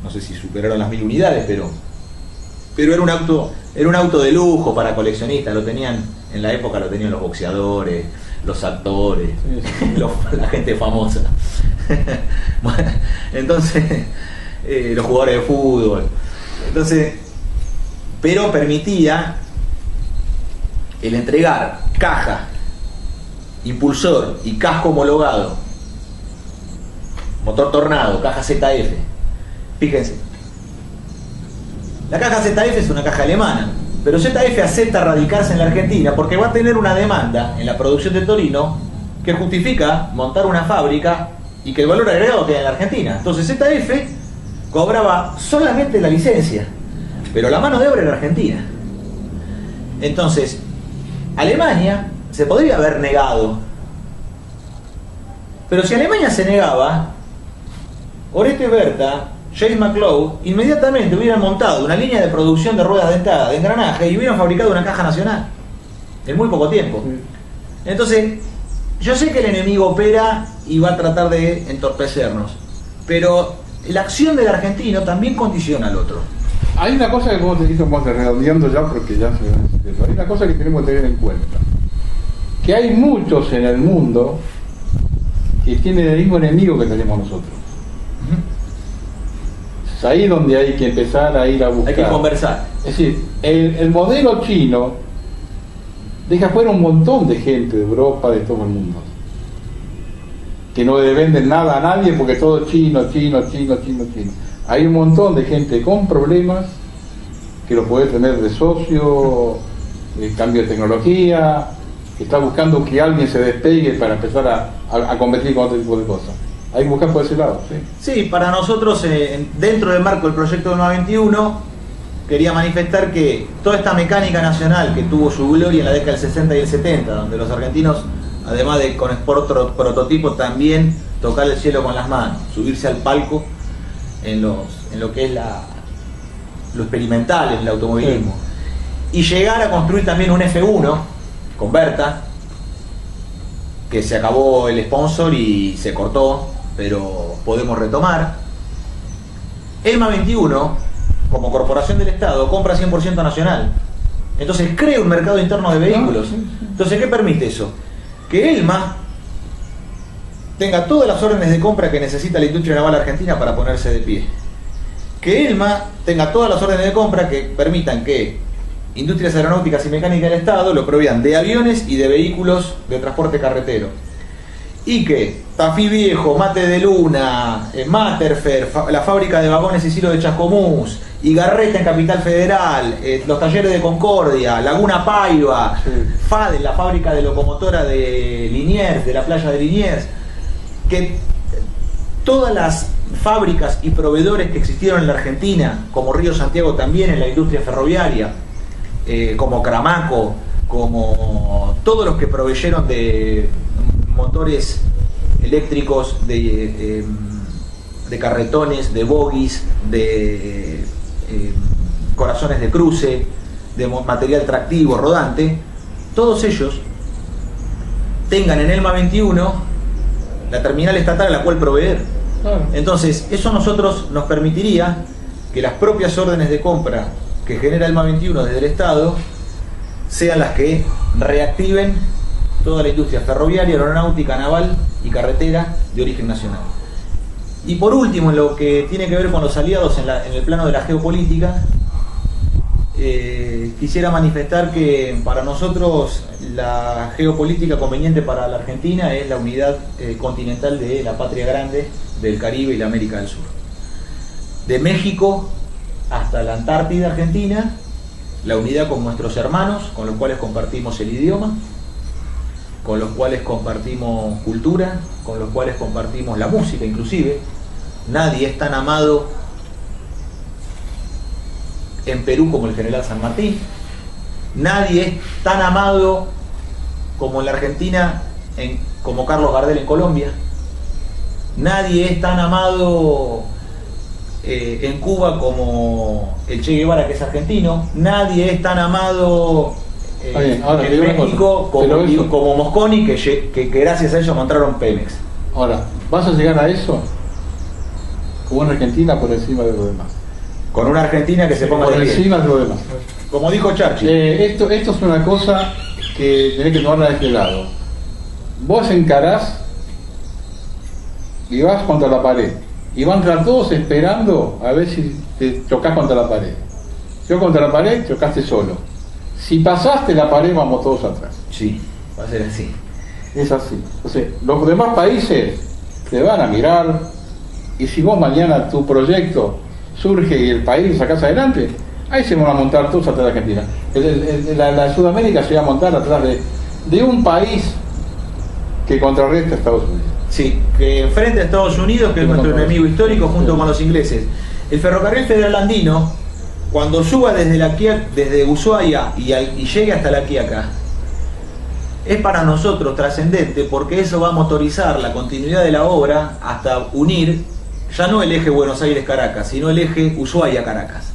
no sé si superaron las 1000 unidades, pero era un auto de lujo para coleccionistas. Lo tenían, en la época lo tenían los boxeadores, los actores, la gente famosa. Bueno, entonces, los jugadores de fútbol. Entonces, pero permitía el entregar caja, impulsor y casco homologado, motor Tornado, caja ZF. Fíjense, la caja ZF es una caja alemana, pero ZF acepta radicarse en la Argentina porque va a tener una demanda en la producción de Torino que justifica montar una fábrica y que el valor agregado queda en la Argentina. Entonces ZF cobraba solamente la licencia, pero la mano de obra era argentina. Entonces, Alemania se podría haber negado, pero si Alemania se negaba, Oreste Berta, James McLeod inmediatamente hubieran montado una línea de producción de ruedas dentadas, de engranaje, y hubieran fabricado una caja nacional en muy poco tiempo. Entonces, yo sé que el enemigo opera y va a tratar de entorpecernos, pero la acción del argentino también condiciona al otro. Hay una cosa que vos te dices, vamos redondeando ya porque ya se va. Hay una cosa que tenemos que tener en cuenta, que hay muchos en el mundo que tienen el mismo enemigo que tenemos nosotros. Es ahí donde hay que empezar a ir a buscar. Hay que conversar. Es decir, el modelo chino deja fuera un montón de gente de Europa, de todo el mundo, que no le venden nada a nadie porque todo es chino. Hay un montón de gente con problemas que lo puede tener de socio, cambio de tecnología, que está buscando que alguien se despegue para empezar a competir con otro tipo de cosas. Hay que buscar por ese lado, ¿sí? Sí, para nosotros, dentro del marco del proyecto del MA 21, quería manifestar que toda esta mecánica nacional que tuvo su gloria en la década del 60 y el 70, donde los argentinos, además de con prototipo, también tocar el cielo con las manos, subirse al palco en lo que es lo experimental, en el automovilismo, sí, y llegar a construir también un F1 con Berta, que se acabó el sponsor y se cortó, pero podemos retomar. ELMA 21, como corporación del Estado, compra 100% nacional. Entonces crea un mercado interno de vehículos. Entonces, ¿qué permite eso? Que ELMA tenga todas las órdenes de compra que necesita la industria naval argentina para ponerse de pie. Que ELMA tenga todas las órdenes de compra que permitan que Industrias Aeronáuticas y Mecánicas del Estado lo provean de aviones y de vehículos de transporte carretero. Y que Tafí Viejo, Mate de Luna, Materfer, la fábrica de vagones y silos de Chascomús, Igarreta en Capital Federal, los talleres de Concordia, Laguna Paiva, sí, FADE, la fábrica de locomotora de Liniers, de la playa de Liniers, que todas las fábricas y proveedores que existieron en la Argentina, como Río Santiago también en la industria ferroviaria, como Cramaco, como todos los que proveyeron de motores eléctricos, de carretones, de bogies, de corazones de cruce, de material tractivo, rodante, todos ellos tengan en ELMA 21 la terminal estatal a la cual proveer. Entonces, eso a nosotros nos permitiría que las propias órdenes de compra que genera ELMA 21 desde el Estado sean las que reactiven toda la industria ferroviaria, aeronáutica, naval y carretera de origen nacional. Y por último, en lo que tiene que ver con los aliados en el plano de la geopolítica, quisiera manifestar que para nosotros la geopolítica conveniente para la Argentina es la unidad continental de la patria grande del Caribe y la América del Sur. De México hasta la Antártida Argentina, la unidad con nuestros hermanos, con los cuales compartimos el idioma, con los cuales compartimos cultura, con los cuales compartimos la música inclusive. Nadie es tan amado en Perú como el general San Martín. Nadie es tan amado como en la Argentina como Carlos Gardel en Colombia. Nadie es tan amado en Cuba como el Che Guevara, que es argentino. Nadie es tan amado en México como Mosconi, que gracias a ellos montaron Pemex. Ahora, ¿vas a llegar a eso? con una Argentina por encima de lo demás. Con una Argentina que se ponga Por de pie. encima de lo demás. Como dijo Churchill. Esto es una cosa que tenés que tomarla de este lado. Vos encarás y vas contra la pared. Y van a estar todos esperando a ver si te chocás contra la pared. Yo contra la pared, chocaste solo. Si pasaste la pared, vamos todos atrás. Sí, va a ser así. Es así. Entonces, los demás países te van a mirar, y si vos mañana tu proyecto surge y el país lo sacás adelante, ahí se van a montar todos atrás de Argentina. La Sudamérica se va a montar atrás de un país que contrarresta a Estados Unidos. Sí, que enfrente a Estados Unidos, que es nuestro enemigo histórico, junto con los ingleses. El ferrocarril federal andino, cuando suba desde Ushuaia y llegue hasta La Quiaca, es para nosotros trascendente, porque eso va a motorizar la continuidad de la obra hasta unir ya no el eje Buenos Aires-Caracas, sino el eje Ushuaia-Caracas,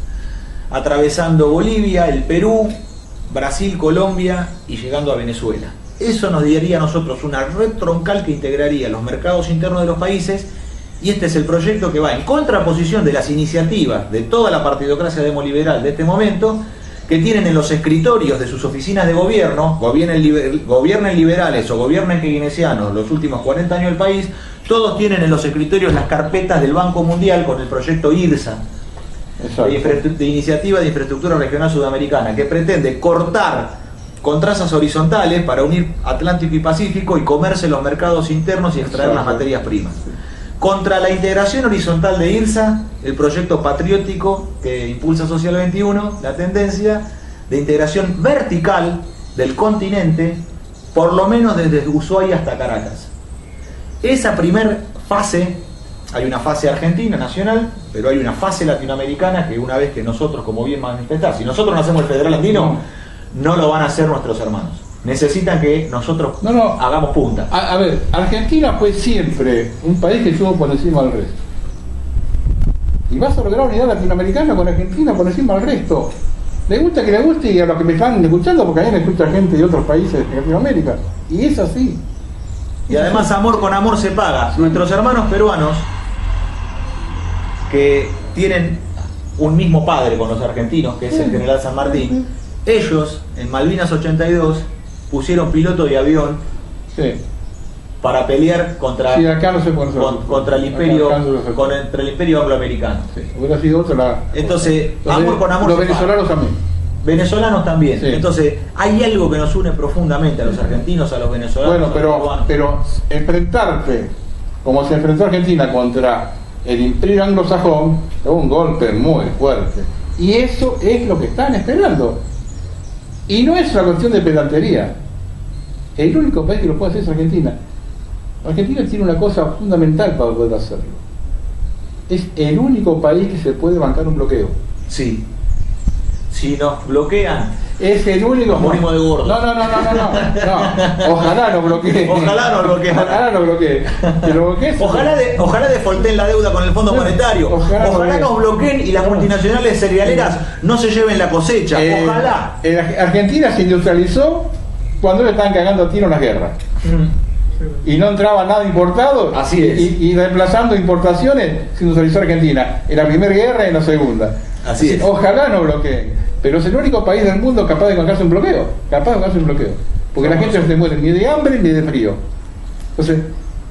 atravesando Bolivia, el Perú, Brasil, Colombia y llegando a Venezuela. Eso nos daría a nosotros una red troncal que integraría los mercados internos de los países, y este es el proyecto que va en contraposición de las iniciativas de toda la partidocracia demoliberal de este momento, que tienen en los escritorios de sus oficinas de gobierno, gobiernen liberales o gobiernen keynesianos los últimos 40 años del país, todos tienen en los escritorios las carpetas del Banco Mundial con el proyecto IRSA, de Iniciativa de Infraestructura Regional Sudamericana, que pretende cortar con trazas horizontales para unir Atlántico y Pacífico y comerse los mercados internos y extraer las materias primas. Contra la integración horizontal de IRSA, el proyecto patriótico que impulsa Social 21, la tendencia de integración vertical del continente, por lo menos desde Ushuaia hasta Caracas. Esa primer fase, hay una fase argentina, nacional, pero hay una fase latinoamericana que una vez que nosotros, como bien manifestás, si nosotros no hacemos el federal andino, no lo van a hacer nuestros hermanos. Necesitan que nosotros hagamos punta. A ver, Argentina fue siempre un país que estuvo por encima del resto. Y vas a lograr unidad latinoamericana con Argentina por encima del resto. Le gusta que le guste, y a los que me están escuchando, porque a mí me escucha gente de otros países de Latinoamérica. Y es así. Y además amor con amor se paga. Nuestros hermanos peruanos, que tienen un mismo padre con los argentinos, que es el general San Martín, ellos en Malvinas 82 pusieron piloto de avión para pelear contra el imperio, contra el imperio angloamericano. Hubiera sido otra. Entonces, amor con amor. Los venezolanos también. Venezolanos también. Entonces, hay algo que nos une profundamente a los argentinos, a los venezolanos. Bueno, pero enfrentarte como se enfrentó Argentina contra el imperio anglosajón es un golpe muy fuerte. Y eso es lo que están esperando. Y no es una cuestión de pedantería. El único país que lo puede hacer es Argentina. Argentina tiene una cosa fundamental para poder hacerlo. Es el único país que se puede bancar un bloqueo. Sí. Si nos bloquean, es el único. Nos morimos de gordo. No. Ojalá no bloquee. Ojalá no bloquee. Ojalá no bloquee. Ojalá defaulten la deuda con el Fondo Monetario. Ojalá nos bloqueen y las multinacionales cerealeras no se lleven la cosecha. Ojalá. Argentina se industrializó cuando le estaban cagando a tiro en las guerras. Y no entraba nada importado. Así es. Y reemplazando importaciones se industrializó Argentina en la primera guerra y en la segunda. Así es. Ojalá no bloqueen. Pero es el único país del mundo capaz de bancarse un bloqueo. Porque la gente no se muere ni de hambre ni de frío. Entonces,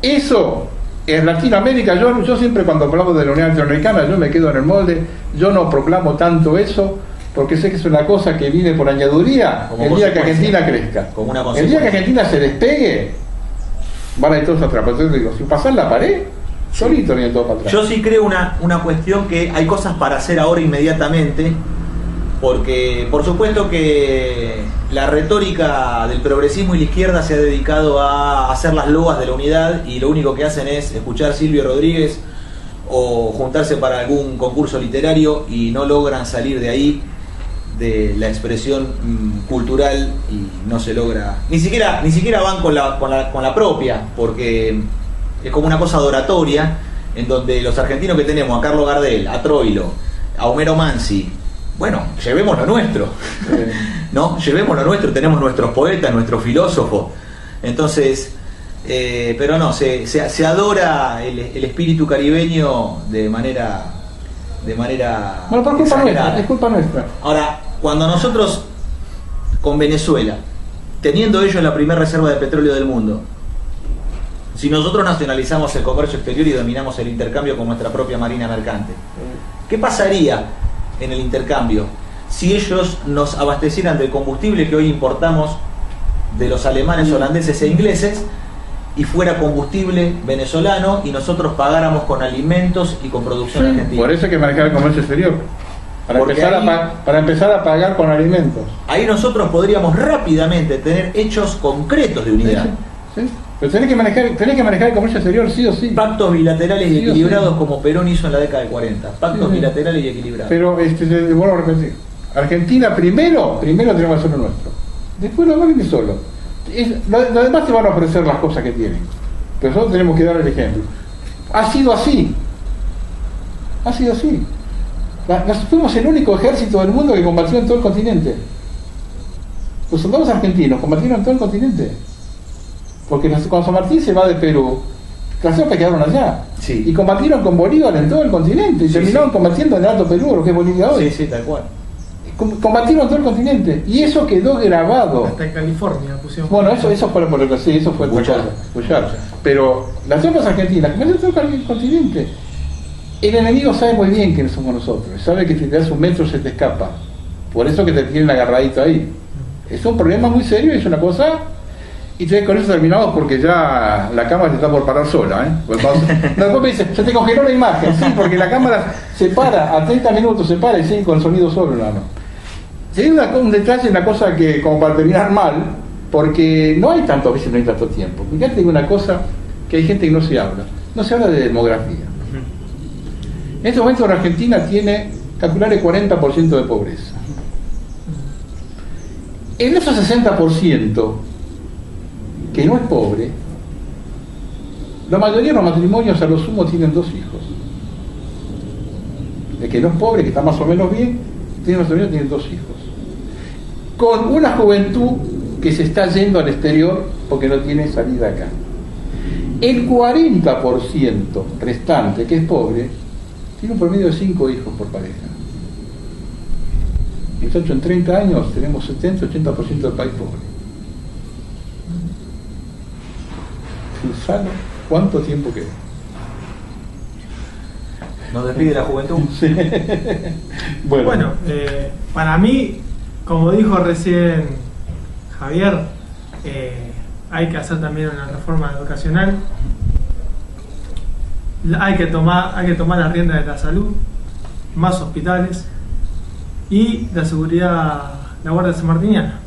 eso en Latinoamérica, yo siempre cuando hablamos de la Unión Latinoamericana, yo me quedo en el molde, yo no proclamo tanto eso, porque sé que es una cosa que viene por añadiduría el día que Argentina crezca. El día que Argentina se despegue, van a ir todos atrás. Entonces digo, si pasan la pared, solito vienen todos para atrás. Yo sí creo una cuestión que hay cosas para hacer ahora inmediatamente, porque por supuesto que la retórica del progresismo y la izquierda se ha dedicado a hacer las loas de la unidad, y lo único que hacen es escuchar Silvio Rodríguez o juntarse para algún concurso literario y no logran salir de ahí, de la expresión cultural, y no se logra, ni siquiera van con la propia, porque es como una cosa adoratoria en donde los argentinos que tenemos, a Carlos Gardel, a Troilo, a Homero Mansi, bueno, llevemos lo nuestro, ¿no? Llevemos lo nuestro, tenemos nuestros poetas, nuestros filósofos. Entonces, Pero no, se adora el espíritu caribeño de manera Bueno, por culpa exagerada. nuestra, es culpa nuestra. Ahora, cuando nosotros con Venezuela, teniendo ellos la primera reserva de petróleo del mundo, si nosotros nacionalizamos el comercio exterior y dominamos el intercambio con nuestra propia marina mercante, ¿qué pasaría en el intercambio si ellos nos abastecieran del combustible que hoy importamos de los alemanes, holandeses e ingleses y fuera combustible venezolano y nosotros pagáramos con alimentos y con producción argentina? Por eso hay que manejar el comercio exterior. Para empezar a pagar con alimentos. Ahí nosotros podríamos rápidamente tener hechos concretos de unidad. Sí, sí. Pero tenés que manejar el comercio exterior sí o sí. Pactos bilaterales y Sí o equilibrados sí. como Perón hizo en la década del 40. Pactos Sí. bilaterales y equilibrados. Pero vuelvo a repetir. Argentina primero tenemos que hacer lo nuestro. Después lo demás viene solo. Lo demás te van a ofrecer las cosas que tienen. Pero nosotros tenemos que dar el ejemplo. Ha sido así. Ha sido así. Fuimos el único ejército del mundo que combatió en todo el continente. Los soldados argentinos combatieron en todo el continente. Porque cuando San Martín se va de Perú, las tropas quedaron allá. Sí. Y combatieron con Bolívar en todo el continente. Y Sí, terminaron sí. combatiendo en el Alto Perú, lo que es Bolivia hoy. Sí, tal cual. Combatieron en todo el continente. Y eso quedó grabado. Hasta en California pusieron. Bueno, eso fue por lo que sí, eso fue otra Buchar. cosa, Buchar. Pero las tropas argentinas combatieron todo el continente. El enemigo sabe muy bien quiénes somos nosotros. Sabe que si te das un metro se te escapa. Por eso que te tienen agarradito ahí. Es un problema muy serio, es una cosa. Y con eso terminamos porque ya la cámara se está por parar sola, ¿eh? Después me dice, se te congeló la imagen, sí, porque la cámara se para a 30 minutos, se para y sigue con sonido solo, no. Si hay un detalle, una cosa que, como para terminar mal, porque no hay tanto, a veces no hay tanto tiempo. Fíjate una cosa que hay gente que no se habla de demografía. En este momento la Argentina tiene, calcular el 40% de pobreza. En esos 60%, que no es pobre, la mayoría de los matrimonios a lo sumo tienen 2 hijos. El que no es pobre, que está más o menos bien, tiene 2 hijos. Con una juventud que se está yendo al exterior porque no tiene salida acá. El 40% restante, que es pobre, tiene un promedio de 5 hijos por pareja. Entonces, en 30 años tenemos 70-80% del país pobre. Pensalo cuánto tiempo queda. Nos despide la juventud. Sí. Bueno, para mí, como dijo recién Javier, hay que hacer también una reforma educacional. Hay que tomar la rienda de la salud, más hospitales y la seguridad, la Guardia Sanmartiniana.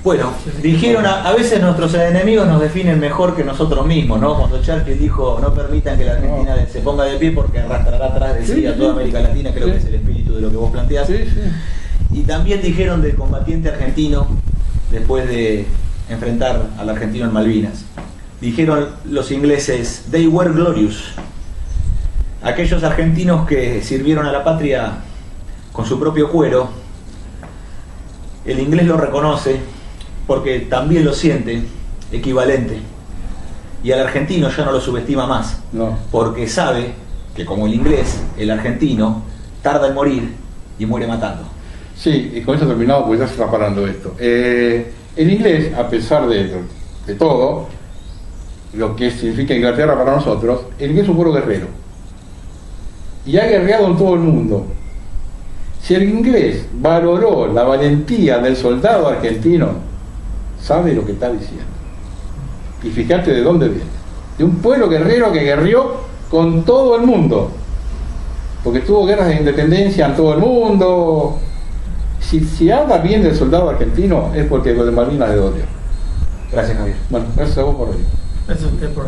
Bueno, dijeron a veces nuestros enemigos nos definen mejor que nosotros mismos, ¿no? Cuando Churchill dijo no permitan que la Argentina se ponga de pie porque arrastrará atrás de sí a toda América Latina, creo que es el espíritu de lo que vos planteás. Sí, sí. Y también dijeron del combatiente argentino después de enfrentar al argentino en Malvinas. Dijeron los ingleses, they were glorious. Aquellos argentinos que sirvieron a la patria con su propio cuero, el inglés lo reconoce porque también lo siente equivalente. Y al argentino ya no lo subestima más, No. porque sabe que como el inglés, el argentino tarda en morir y muere matando. Sí, y con eso terminamos porque ya se está parando esto. El inglés, a pesar de todo, lo que significa Inglaterra para nosotros, el inglés es un pueblo guerrero. Y ha guerreado en todo el mundo. Si el inglés valoró la valentía del soldado argentino, sabe lo que está diciendo. Y fíjate de dónde viene. De un pueblo guerrero que guerrió con todo el mundo. Porque tuvo guerras de independencia en todo el mundo. Si habla bien del soldado argentino es porque lo de Malvinas le dolió. Gracias, Javier. Bueno, gracias a vos por venir. Eso es usted por